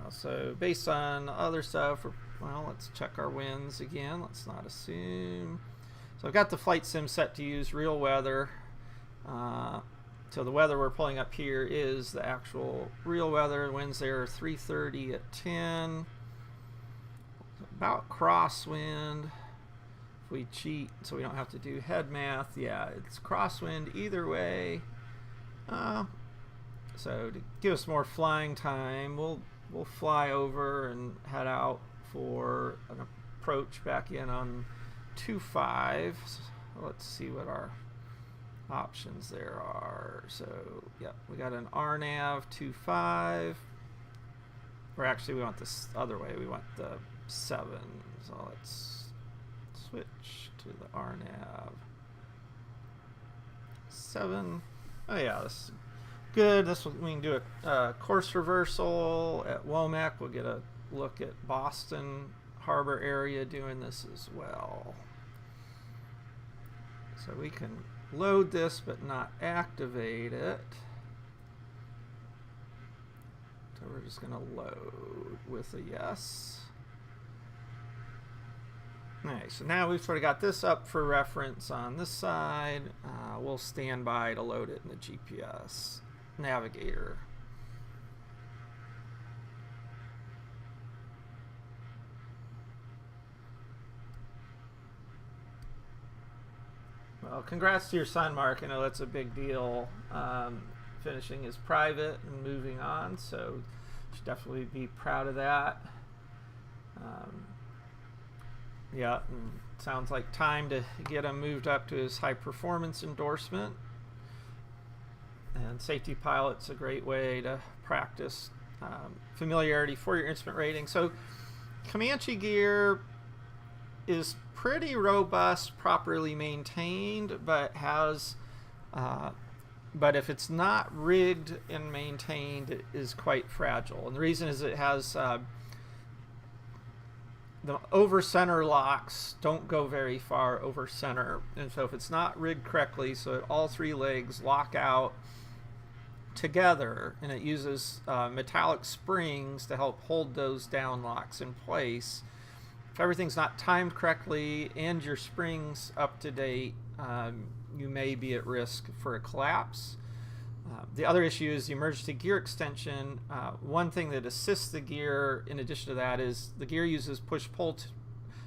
so based on other stuff, well, let's check our winds again. Let's not assume. So I've got the flight sim set to use real weather. So the weather we're pulling up here is the actual real weather. Winds there are 330 at 10. About crosswind. If we cheat so we don't have to do head math, yeah, it's crosswind either way. So to give us more flying time, we'll fly over and head out for an approach back in on 2.5. Let's see what our options there are. So yeah, we got an RNAV 2.5, or actually we want this other way, we want the 7, so let's switch to the RNAV 7. Oh yeah, this is good. This we can do a course reversal at Womack. We'll get a look at Boston Harbor area doing this as well. So we can load this but not activate it. So we're just going to load with a yes. Alright, so now we've sort of got this up for reference on this side. We'll stand by to load it in the GPS navigator. Well, congrats to your son, Mark. I know that's a big deal. Finishing his private and moving on, so you should definitely be proud of that. Yeah, and sounds like time to get him moved up to his high performance endorsement. And Safety Pilot's a great way to practice familiarity for your instrument rating. So Comanche gear is pretty robust, properly maintained, but has but if it's not rigged and maintained, it is quite fragile. And the reason is it has the over center locks don't go very far over center, and so if it's not rigged correctly so that all three legs lock out together, and it uses metallic springs to help hold those down locks in place, if everything's not timed correctly and your springs up to date, you may be at risk for a collapse. The other issue is the emergency gear extension. One thing that assists the gear in addition to that is the gear uses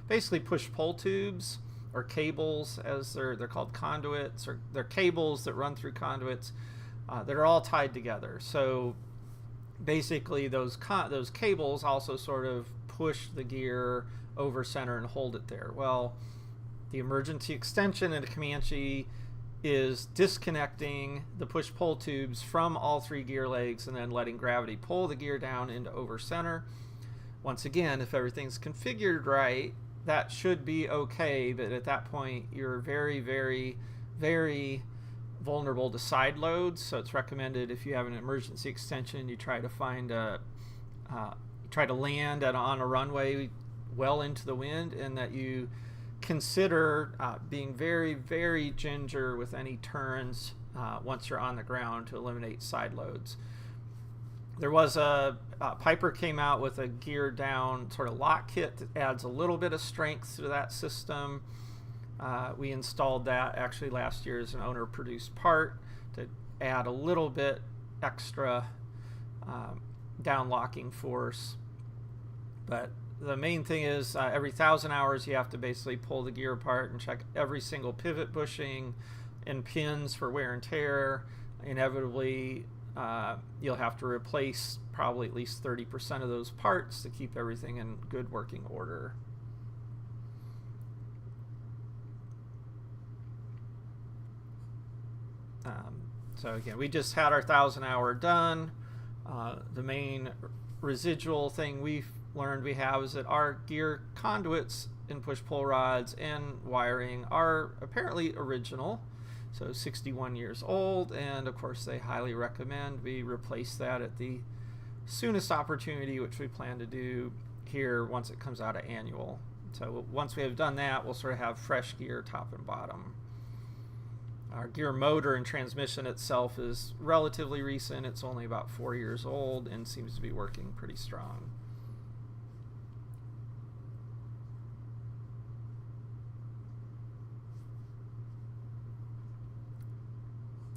basically push-pull tubes, or cables, as they're called, conduits, or they're cables that run through conduits that are all tied together. So basically those cables also sort of push the gear over center and hold it there. Well, the emergency extension in a Comanche is disconnecting the push-pull tubes from all three gear legs and then letting gravity pull the gear down into over center. Once again, if everything's configured right, that should be okay, but at that point you're very, very, very vulnerable to side loads. So it's recommended, if you have an emergency extension, you try to find land on a runway well into the wind, and that you consider being very, very ginger with any turns once you're on the ground to eliminate side loads. There was Piper came out with a gear down sort of lock kit that adds a little bit of strength to that system. We installed that actually last year as an owner produced part to add a little bit extra down locking force. But the main thing is every 1,000 hours you have to basically pull the gear apart and check every single pivot bushing and pins for wear and tear. Inevitably you'll have to replace probably at least 30% of those parts to keep everything in good working order. So again, we just had our 1,000 hour done. The main residual thing we've learned we have is that our gear conduits and push-pull rods and wiring are apparently original, so 61 years old, and of course they highly recommend we replace that at the soonest opportunity, which we plan to do here once it comes out of annual. So once we have done that, we'll sort of have fresh gear top and bottom. Our gear motor and transmission itself is relatively recent. It's only about 4 years old and seems to be working pretty strong.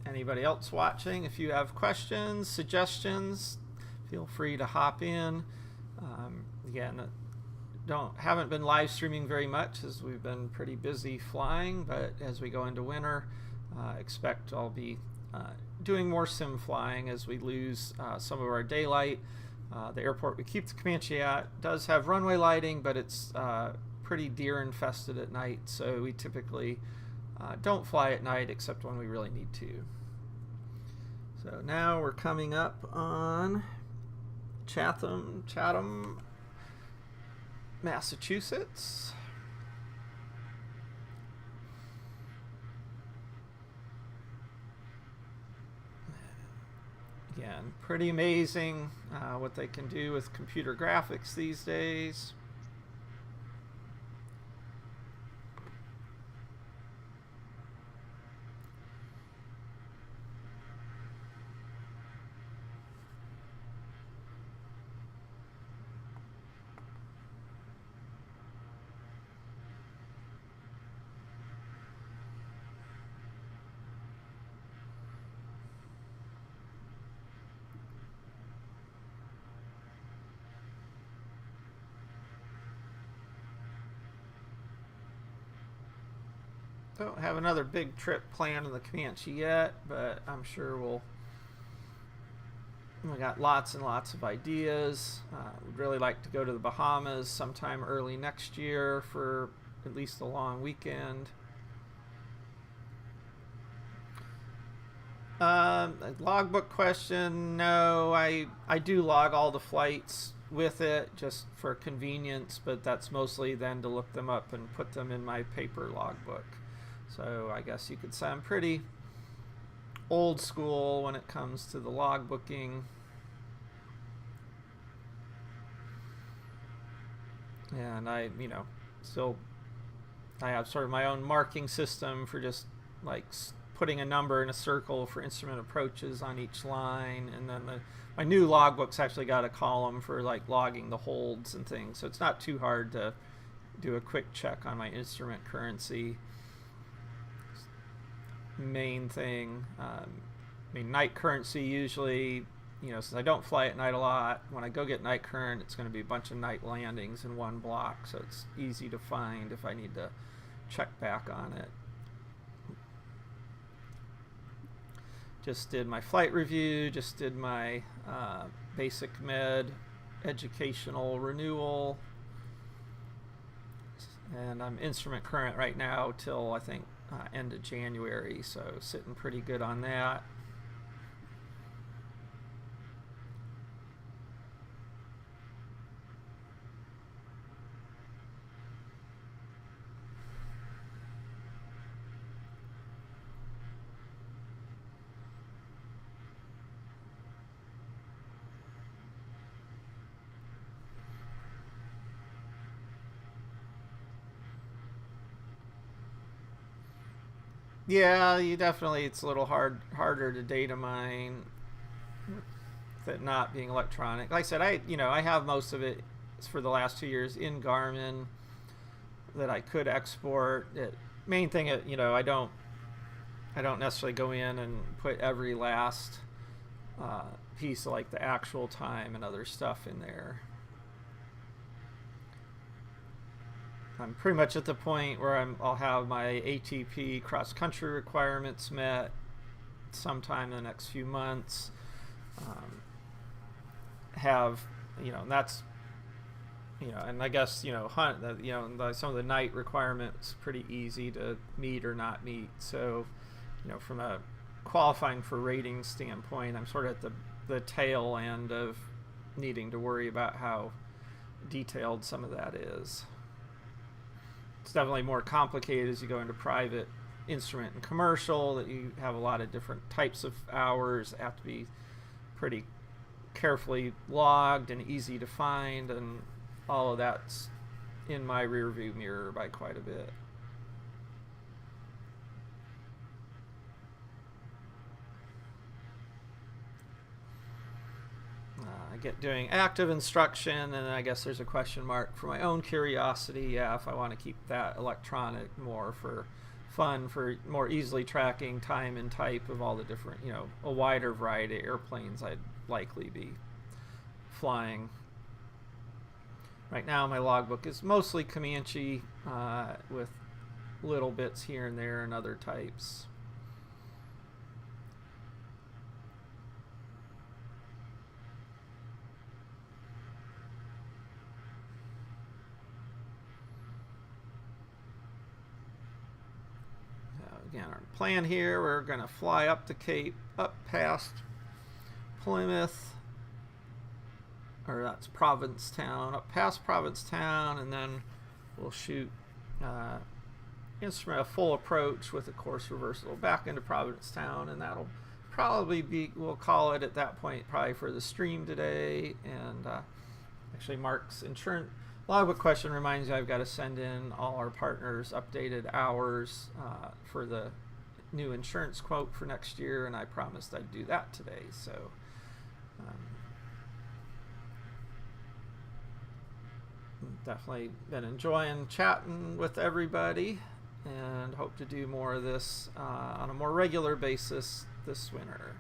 Anybody else watching, if you have questions, suggestions, feel free to hop in. Again, haven't been live streaming very much as we've been pretty busy flying, but as we go into winter, expect I'll be doing more sim flying as we lose some of our daylight. The airport we keep the Comanche at does have runway lighting, but it's pretty deer infested at night, so we typically don't fly at night except when we really need to. So now we're coming up on Chatham, Massachusetts. Again, pretty amazing what they can do with computer graphics these days. Don't have another big trip planned in the Comanche yet, but I'm sure we got lots and lots of ideas. We'd really like to go to the Bahamas sometime early next year for at least a long weekend. Logbook question, no, I do log all the flights with it just for convenience, but that's mostly then to look them up and put them in my paper logbook. So I guess you could say I'm pretty old school when it comes to the log booking. And I have sort of my own marking system for just like putting a number in a circle for instrument approaches on each line, and then my new logbook's actually got a column for like logging the holds and things, so it's not too hard to do a quick check on my instrument currency. Main thing, night currency usually, since I don't fly at night a lot, when I go get night current, it's going to be a bunch of night landings in one block, so it's easy to find if I need to check back on it. Just did my flight review, just did my basic med educational renewal, and I'm instrument current right now till I think end of January, so sitting pretty good on that. Yeah, it's a little harder to data mine with it not being electronic. Like I said, I have most of it for the last 2 years in Garmin that I could export. Main thing, I don't necessarily go in and put every last piece of like the actual time and other stuff in there. I'm pretty much at the point where I'll have my ATP cross-country requirements met sometime in the next few months. That's, and I guess, some of the night requirements pretty easy to meet or not meet. So, from a qualifying for rating standpoint, I'm sort of at the tail end of needing to worry about how detailed some of that is. It's definitely more complicated as you go into private instrument and commercial, that you have a lot of different types of hours that have to be pretty carefully logged and easy to find, and all of that's in my rear view mirror by quite a bit. Get doing active instruction, and then I guess there's a question mark for my own curiosity, if I want to keep that electronic more for fun, for more easily tracking time and type of all the different, a wider variety of airplanes I'd likely be flying. Right now my logbook is mostly Comanche with little bits here and there and other types. Again, our plan here, we're going to fly up the Cape, up past Plymouth, or that's Provincetown, up past Provincetown, and then we'll shoot instrument a full approach with a course reversal back into Provincetown, and that'll probably be, we'll call it at that point probably for the stream today. And actually Mark's insurance logbook question reminds me I've got to send in all our partners updated hours for the new insurance quote for next year, and I promised I'd do that today. So definitely been enjoying chatting with everybody, and hope to do more of this on a more regular basis this winter.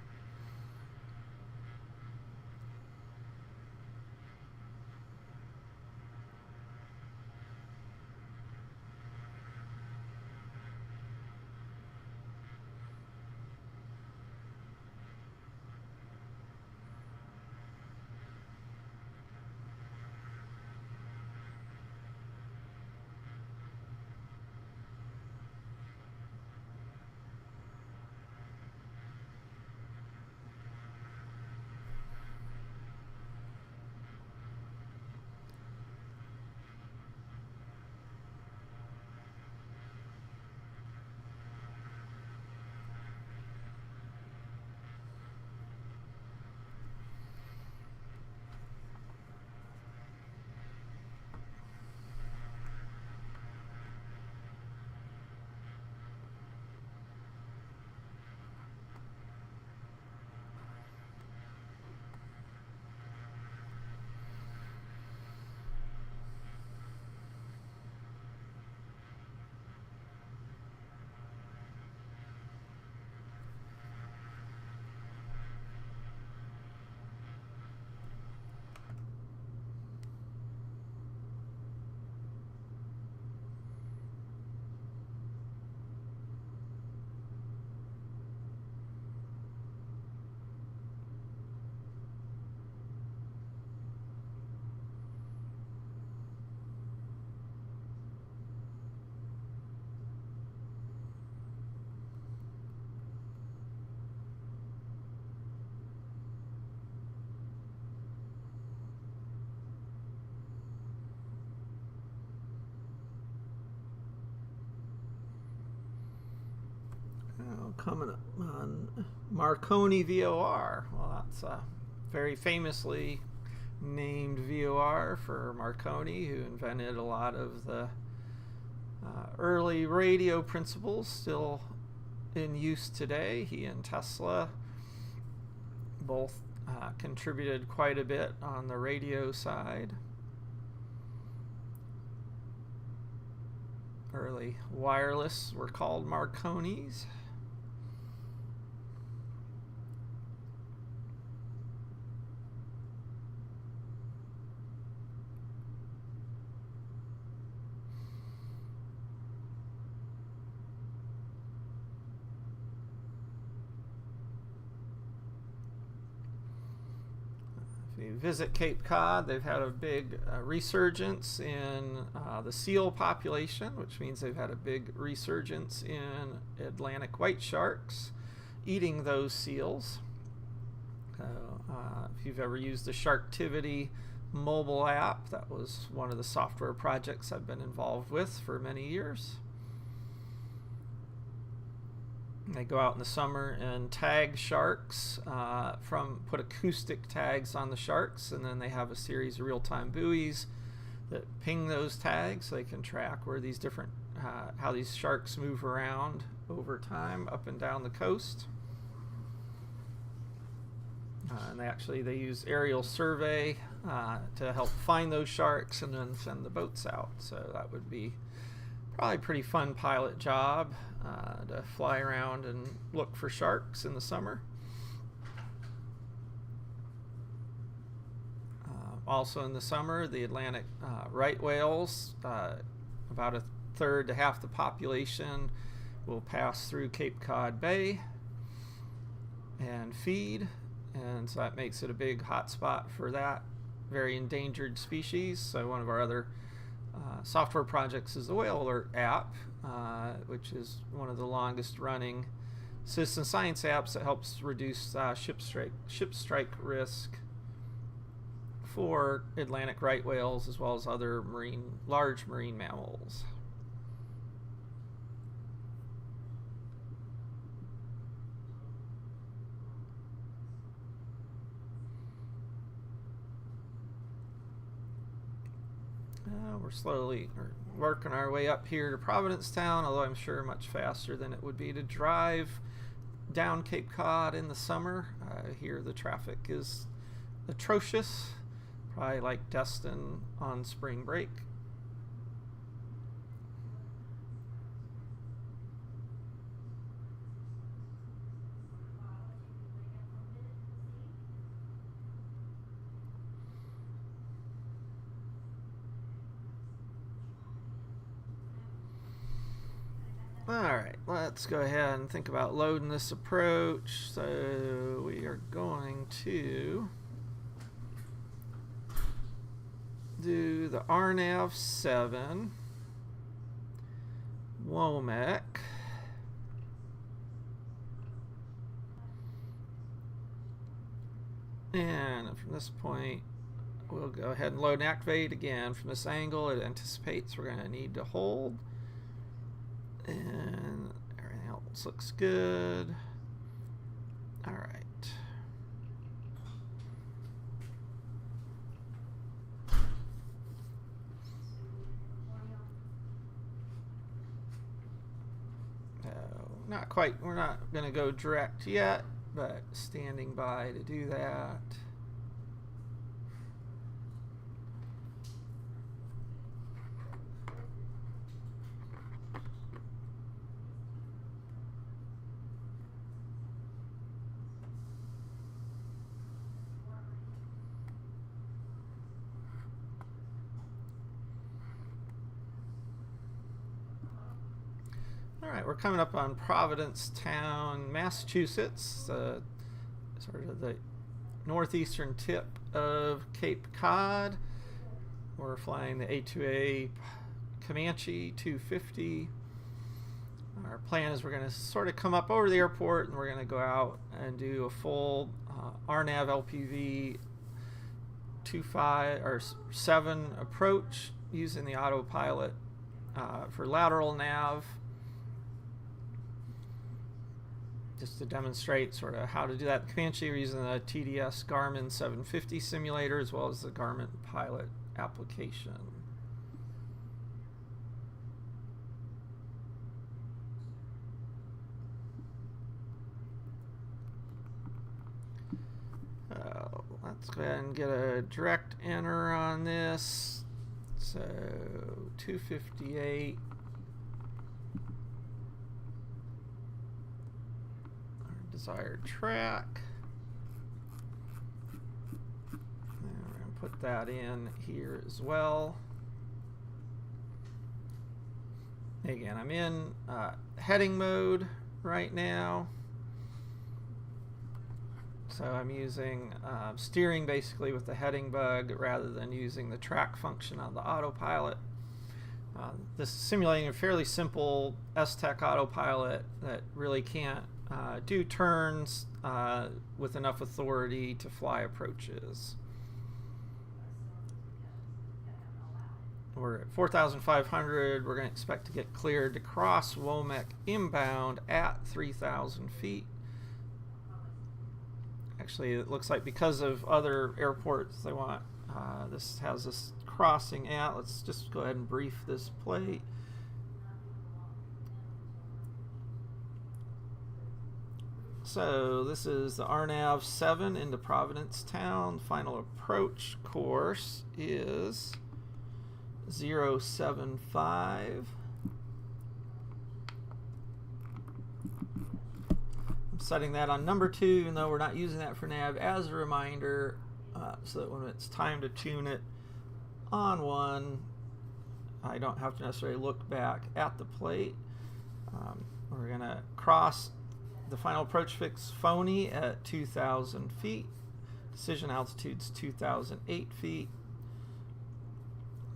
Coming up on Marconi VOR. Well, that's a very famously named VOR for Marconi, who invented a lot of the early radio principles still in use today. He and Tesla both contributed quite a bit on the radio side. Early wireless were called Marconis. If you visit Cape Cod, they've had a big resurgence in the seal population, which means they've had a big resurgence in Atlantic white sharks eating those seals. If you've ever used the Sharktivity mobile app, that was one of the software projects I've been involved with for many years. They go out in the summer and tag sharks, put acoustic tags on the sharks, and then they have a series of real-time buoys that ping those tags so they can track where these different, how these sharks move around over time up and down the coast. And they use aerial survey to help find those sharks and then send the boats out. So that would be probably a pretty fun pilot job to fly around and look for sharks in the summer. Also in the summer, the Atlantic right whales, about a third to half the population, will pass through Cape Cod Bay and feed, and so that makes it a big hotspot for that very endangered species. So one of our other software projects is the Whale Alert app, which is one of the longest running citizen science apps that helps reduce ship strike risk for Atlantic right whales as well as other large marine mammals. We're slowly working our way up here to Provincetown, although I'm sure much faster than it would be to drive down Cape Cod in the summer. Here the traffic is atrocious, probably like Destin on spring break. Alright, let's go ahead and think about loading this approach. So we are going to do the RNAV 7 WOMEC. And from this point, we'll go ahead and load and activate again. From this angle, it anticipates we're going to need to hold. And everything else looks good. All right. Not quite. We're not going to go direct yet, but standing by to do that. Alright, we're coming up on Provincetown, Massachusetts, sort of the northeastern tip of Cape Cod. We're flying the A2A Comanche 250. Our plan is we're going to sort of come up over the airport and we're going to go out and do a full RNAV LPV 25 or 7 approach using the autopilot for lateral nav. just to demonstrate sort of how to do that in Comanche, we're using the TDS Garmin 750 simulator as well as the Garmin Pilot application. Let's go ahead and get a direct enter on this. So 258. Our desired track. And we're going to put that in here as well. Again, I'm in heading mode right now. So I'm using steering basically with the heading bug rather than using the track function on the autopilot. This is simulating a fairly simple S-Tech autopilot that really can't do turns with enough authority to fly approaches. We're at 4,500. We're going to expect to get cleared to cross Womack inbound at 3,000 feet. Actually, it looks like because of other airports, they want this has this crossing at. Let's just go ahead and brief this plate. So this is the RNAV 7 into Provincetown. Final approach course is 075. Setting that on number 2, even though we're not using that for nav, as a reminder, so that when it's time to tune it on 1, I don't have to necessarily look back at the plate. We're going to cross the final approach fix phony at 2,000 feet. Decision altitude's 2,008 feet.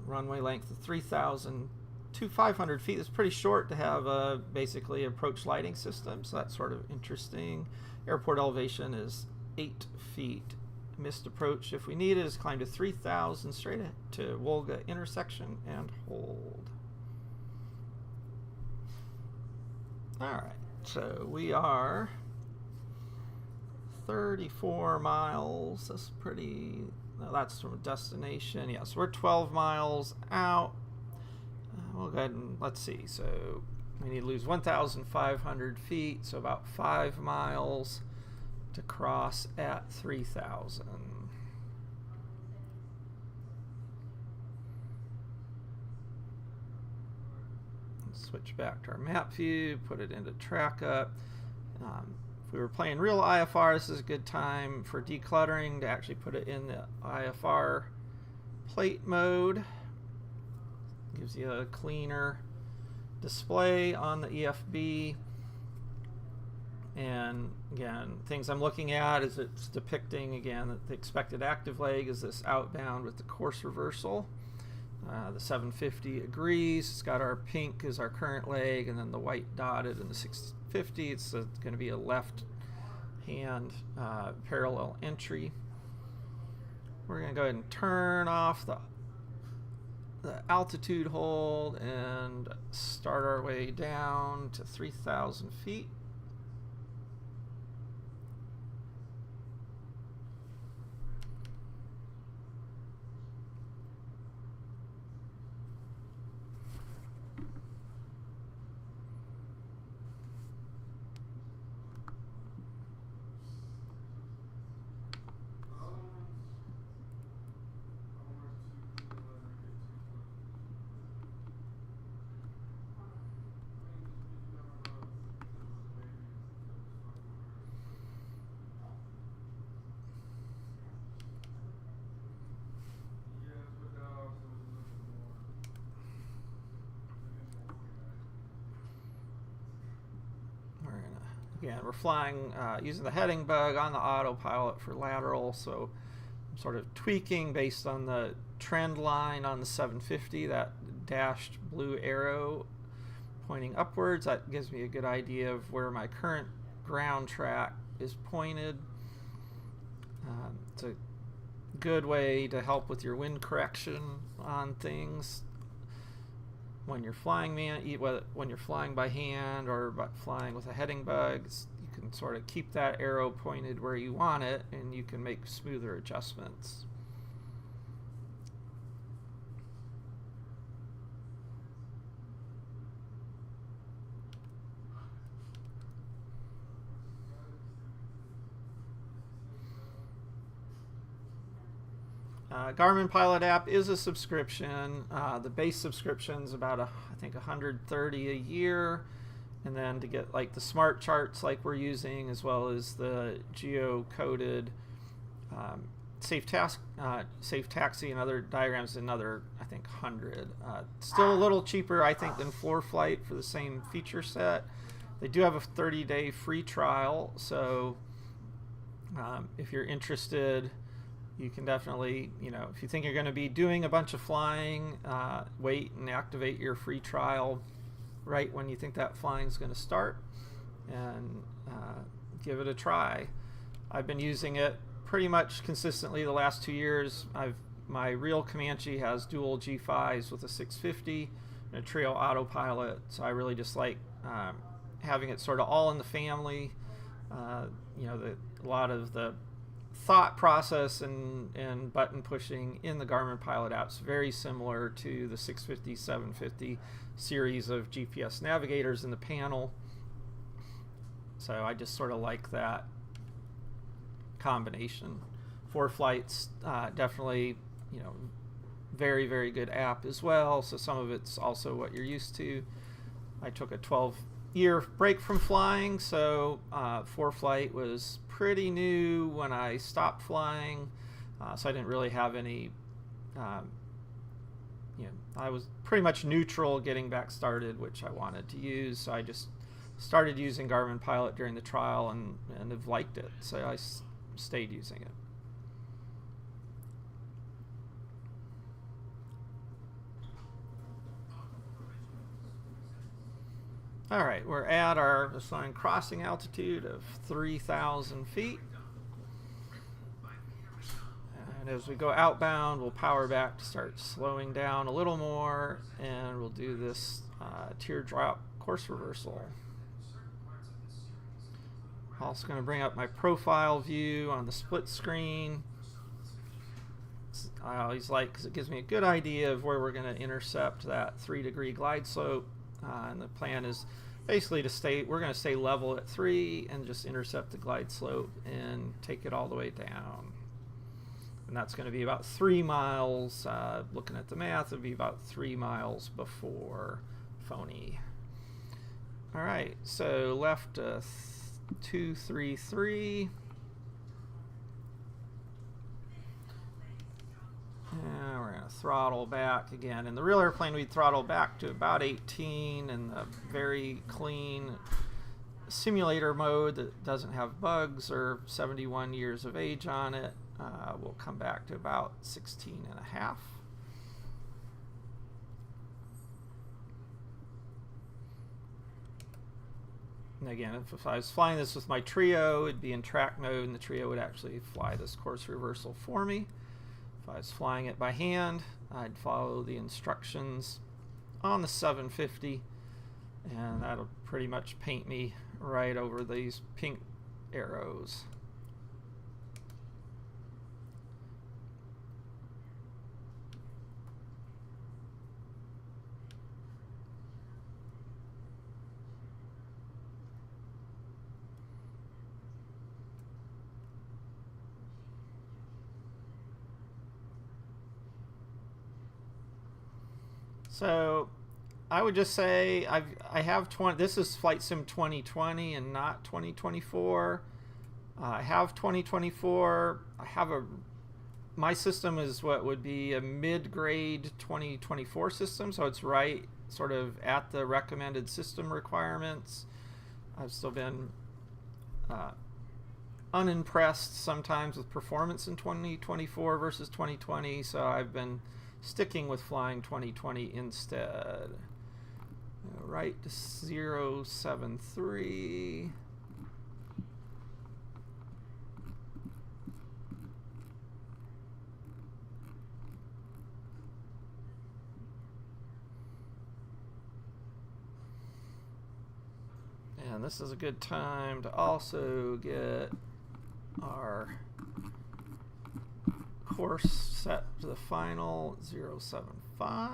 Runway length of 3,000 to 500 feet. Is pretty short to have a basically approach lighting system, so that's sort of interesting. Airport elevation is 8 feet. Missed approach, if we need it, is climb to 3,000 straight to Wolga intersection and hold. Alright, so we are 34 miles. That's pretty, no, that's from a destination. Yes, we're 12 miles out. We'll go ahead and let's see. So we need to lose 1,500 feet, so about 5 miles to cross at 3,000. Switch back to our map view, put it into track up. If we were playing real IFR, this is a good time for decluttering to actually put it in the IFR plate mode. Gives you a cleaner display on the EFB. And again, things I'm looking at is it's depicting again that the expected active leg is this outbound with the course reversal. The 750 agrees. It's got our pink as our current leg, and then the white dotted in the 650. It's going to be a left hand parallel entry. We're going to go ahead and turn off the altitude hold and start our way down to 3,000 feet. Again, we're flying using the heading bug on the autopilot for lateral, so I'm sort of tweaking based on the trend line on the 750, that dashed blue arrow pointing upwards. That gives me a good idea of where my current ground track is pointed. It's a good way to help with your wind correction on things. When you're flying when you're flying by hand or by flying with a heading bug, you can sort of keep that arrow pointed where you want it, and you can make smoother adjustments. Garmin Pilot app is a subscription. The base subscription is about I think $130 a year, and then to get like the Smartcharts like we're using, as well as the geo-coded safe taxi and other diagrams, another I think 100. Still a little cheaper I think than FloorFlight for the same feature set. They do have a 30-day free trial, so if you're interested, you can definitely, if you think you're going to be doing a bunch of flying, wait and activate your free trial right when you think that flying is going to start, and give it a try. I've been using it pretty much consistently the last 2 years. My real Comanche has dual G5s with a 650 and a trio autopilot, so I really just like having it sort of all in the family. A lot of the thought process and button pushing in the Garmin Pilot app is very similar to the 650, 750 series of GPS navigators in the panel. So I just sort of like that combination. FloorFlight's definitely, very, very good app as well. So some of it's also what you're used to. I took a 12-year break from flying, so FloorFlight was pretty new when I stopped flying, so I didn't really have any, I was pretty much neutral getting back started, which I wanted to use, so I just started using Garmin Pilot during the trial and have liked it, so I stayed using it. All right, we're at our assigned crossing altitude of 3,000 feet. And as we go outbound, we'll power back to start slowing down a little more, and we'll do this teardrop course reversal. Also going to bring up my profile view on the split screen. I always like, because it gives me a good idea of where we're going to intercept that 3-degree glide slope. And the plan is basically we're going to stay level at 3 and just intercept the glide slope and take it all the way down. And that's going to be about 3 miles. Looking at the math, it would be about 3 miles before Phony. All right, so left 233. And we're going to throttle back again. In the real airplane, we'd throttle back to about 18 in the very clean simulator mode that doesn't have bugs or 71 years of age on it. We'll come back to about 16 and a half. And again, if I was flying this with my trio, it'd be in track mode, and the trio would actually fly this course reversal for me. If I was flying it by hand, I'd follow the instructions on the 750, and that'll pretty much paint me right over these pink arrows. So I would just say I have this is Flight Sim 2020 and not 2024. I have 2024. My system is what would be a mid-grade 2024 system, so it's right sort of at the recommended system requirements. I've still been unimpressed sometimes with performance in 2024 versus 2020, so I've been sticking with flying 2020 instead. Right to 073. And this is a good time to also get our course set to the final 075.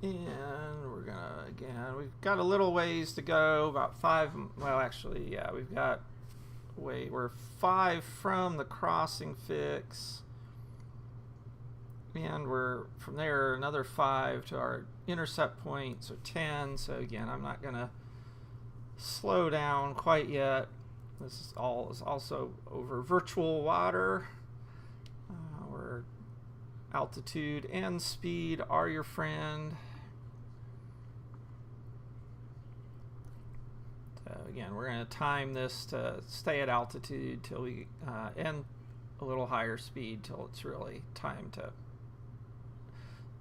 And we're gonna, again, we've got a little ways to go, about 5, well actually, yeah, we're 5 from the crossing fix. And we're, from there, another 5 to our intercept point, so 10. So again, I'm not gonna slow down quite yet. This is also over virtual water, where altitude and speed are your friend. Again, we're going to time this to stay at altitude till we and a little higher speed till it's really time to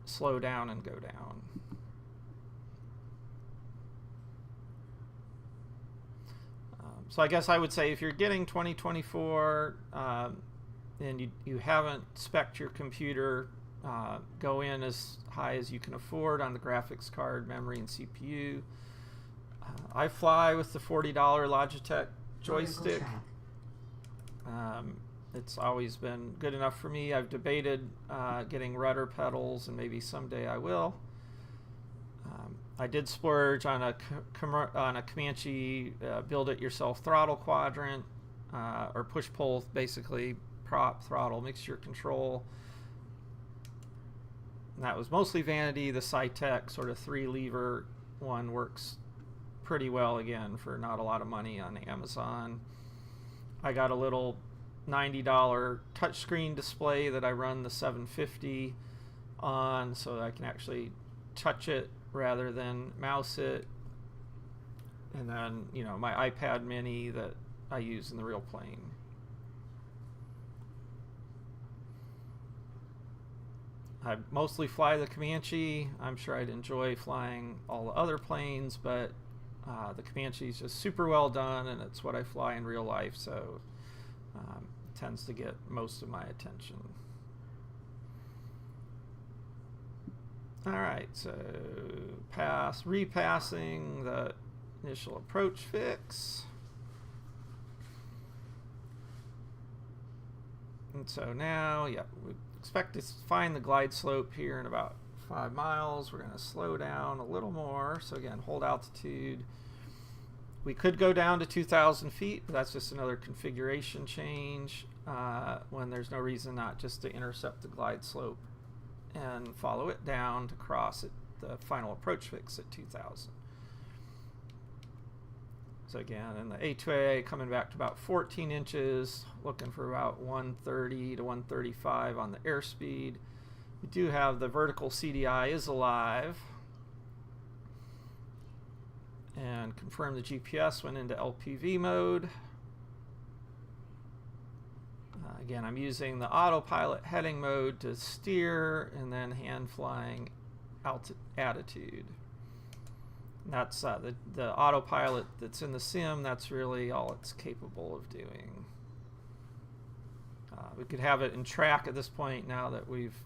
slow down and go down. So I guess I would say if you're getting 2024 and you haven't spec'd your computer, go in as high as you can afford on the graphics card, memory, and CPU. I fly with the $40 Logitech joystick. It's always been good enough for me. I've debated getting rudder pedals, and maybe someday I will. I did splurge on a Comanche build-it-yourself throttle quadrant, or push-pull, basically prop, throttle, mixture control. And that was mostly vanity. The Cytec sort of 3-lever one works pretty well, again, for not a lot of money on Amazon. I got a little $90 touchscreen display that I run the 750 on, so I can actually touch it rather than mouse it. And then, you know, my iPad mini that I use in the real plane. I mostly fly the Comanche. I'm sure I'd enjoy flying all the other planes, but the Comanche is just super well done, and it's what I fly in real life, so it tends to get most of my attention. All right, so repassing the initial approach fix. And so now, yeah, we expect to find the glide slope here in about 5 miles. We're going to slow down a little more. So again, hold altitude. We could go down to 2,000 feet, but that's just another configuration change when there's no reason not just to intercept the glide slope and follow it down to cross at the final approach fix at 2,000. So again, in the A2A, coming back to about 14 inches, looking for about 130 to 135 on the airspeed. We do have the vertical CDI is alive. And confirm the GPS went into LPV mode. Again, I'm using the autopilot heading mode to steer, and then hand flying attitude. And that's the autopilot that's in the sim. That's really all it's capable of doing. We could have it in track at this point now that we've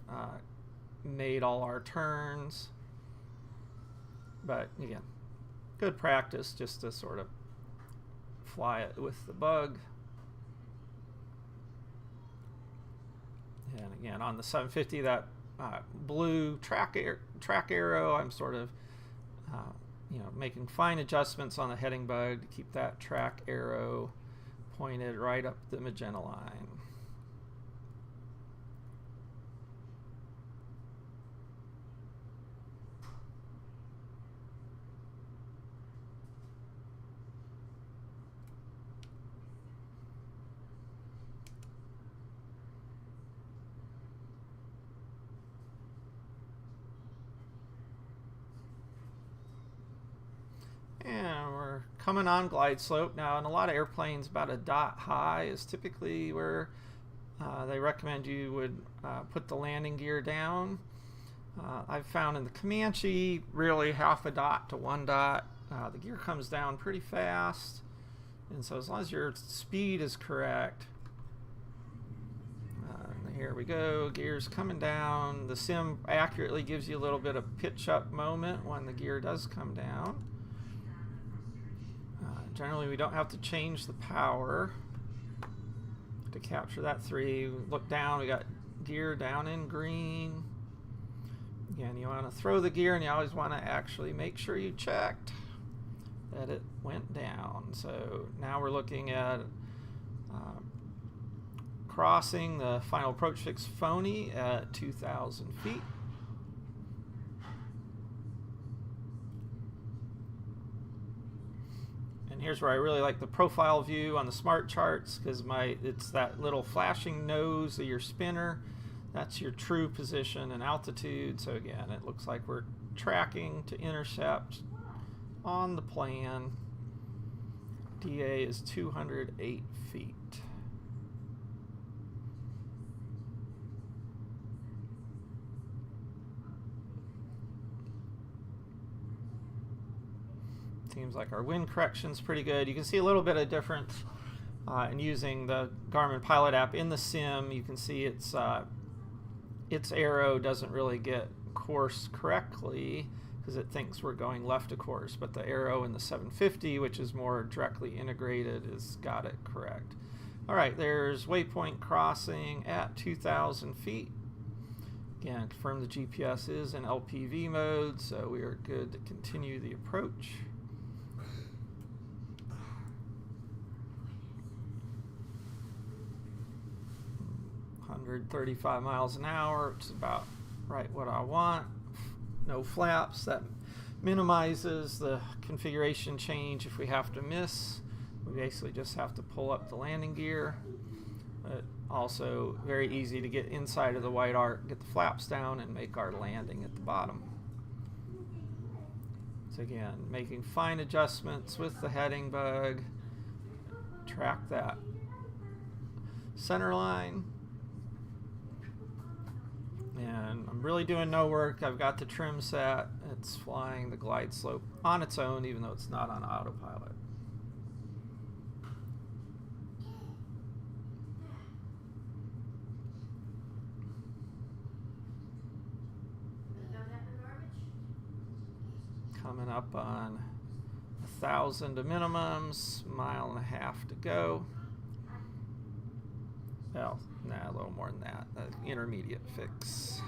made all our turns. But again, good practice just to sort of fly it with the bug. And again, on the 750, that blue track arrow, I'm sort of you know, making fine adjustments on the heading bug to keep that track arrow pointed right up the magenta line. And we're coming on glide slope. Now, in a lot of airplanes, about a dot high is typically where they recommend you would put the landing gear down. I've found in the Comanche, really half a dot to 1 dot, the gear comes down pretty fast. And so as long as your speed is correct, here we go, gear's coming down. The sim accurately gives you a little bit of pitch up moment when the gear does come down. Generally, we don't have to change the power to capture that 3. Look down, we got gear down in green. Again, you want to throw the gear, and you always want to actually make sure you checked that it went down. So now we're looking at crossing the final approach fix phony at 2,000 feet. And here's where I really like the profile view on the Smartcharts, because it's that little flashing nose of your spinner. That's your true position and altitude. So again, it looks like we're tracking to intercept on the plan. DA is 208 feet. Seems like our wind correction's pretty good. You can see a little bit of difference in using the Garmin Pilot app in the sim. You can see its arrow doesn't really get course correctly because it thinks we're going left of course, but the arrow in the 750, which is more directly integrated, has got it correct. All right, there's waypoint crossing at 2,000 feet. Again, confirm the GPS is in LPV mode, so we are good to continue the approach. 135 miles an hour, which is about right what I want. No flaps. That minimizes the configuration change if we have to miss. We basically just have to pull up the landing gear. But also very easy to get inside of the white arc, get the flaps down, and make our landing at the bottom. So again, making fine adjustments with the heading bug. Track that center line. And I'm really doing no work. I've got the trim set. It's flying the glide slope on its own, even though it's not on autopilot. Coming up on 1,000 to minimums, 1.5 miles to go. Well, nah, a little more than that. The intermediate fix.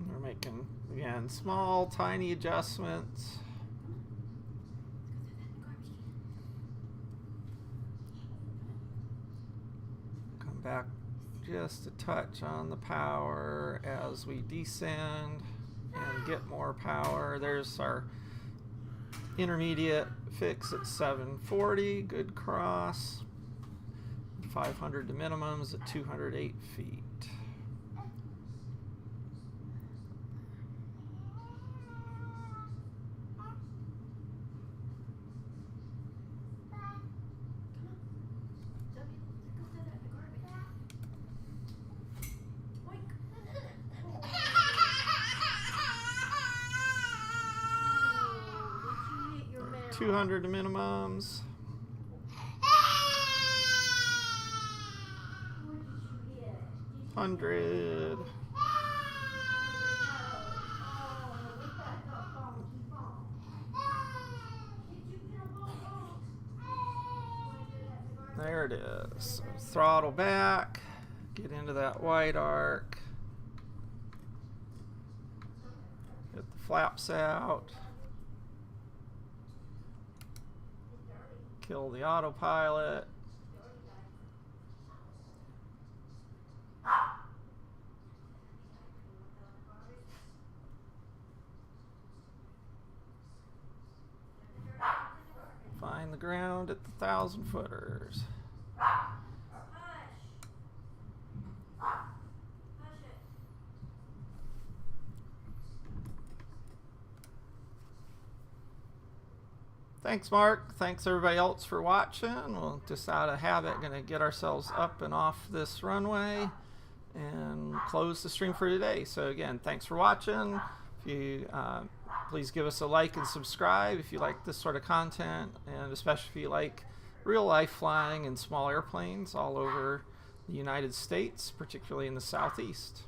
We're making, again, small, tiny adjustments. Come back just a touch on the power as we descend and get more power. There's our intermediate fix at 740, good cross. 500 to minimums at 208 feet. Or 200 to minimums. $100. There it is. Throttle back, get into that white arc, get the flaps out, kill the autopilot. around at the 1,000-footers. Thanks, Mark. Thanks, everybody else, for watching. We'll just out of habit going to get ourselves up and off this runway and close the stream for today. So again, thanks for watching. If you please give us a like and subscribe if you like this sort of content, and especially if you like real life flying in small airplanes all over the United States, particularly in the Southeast.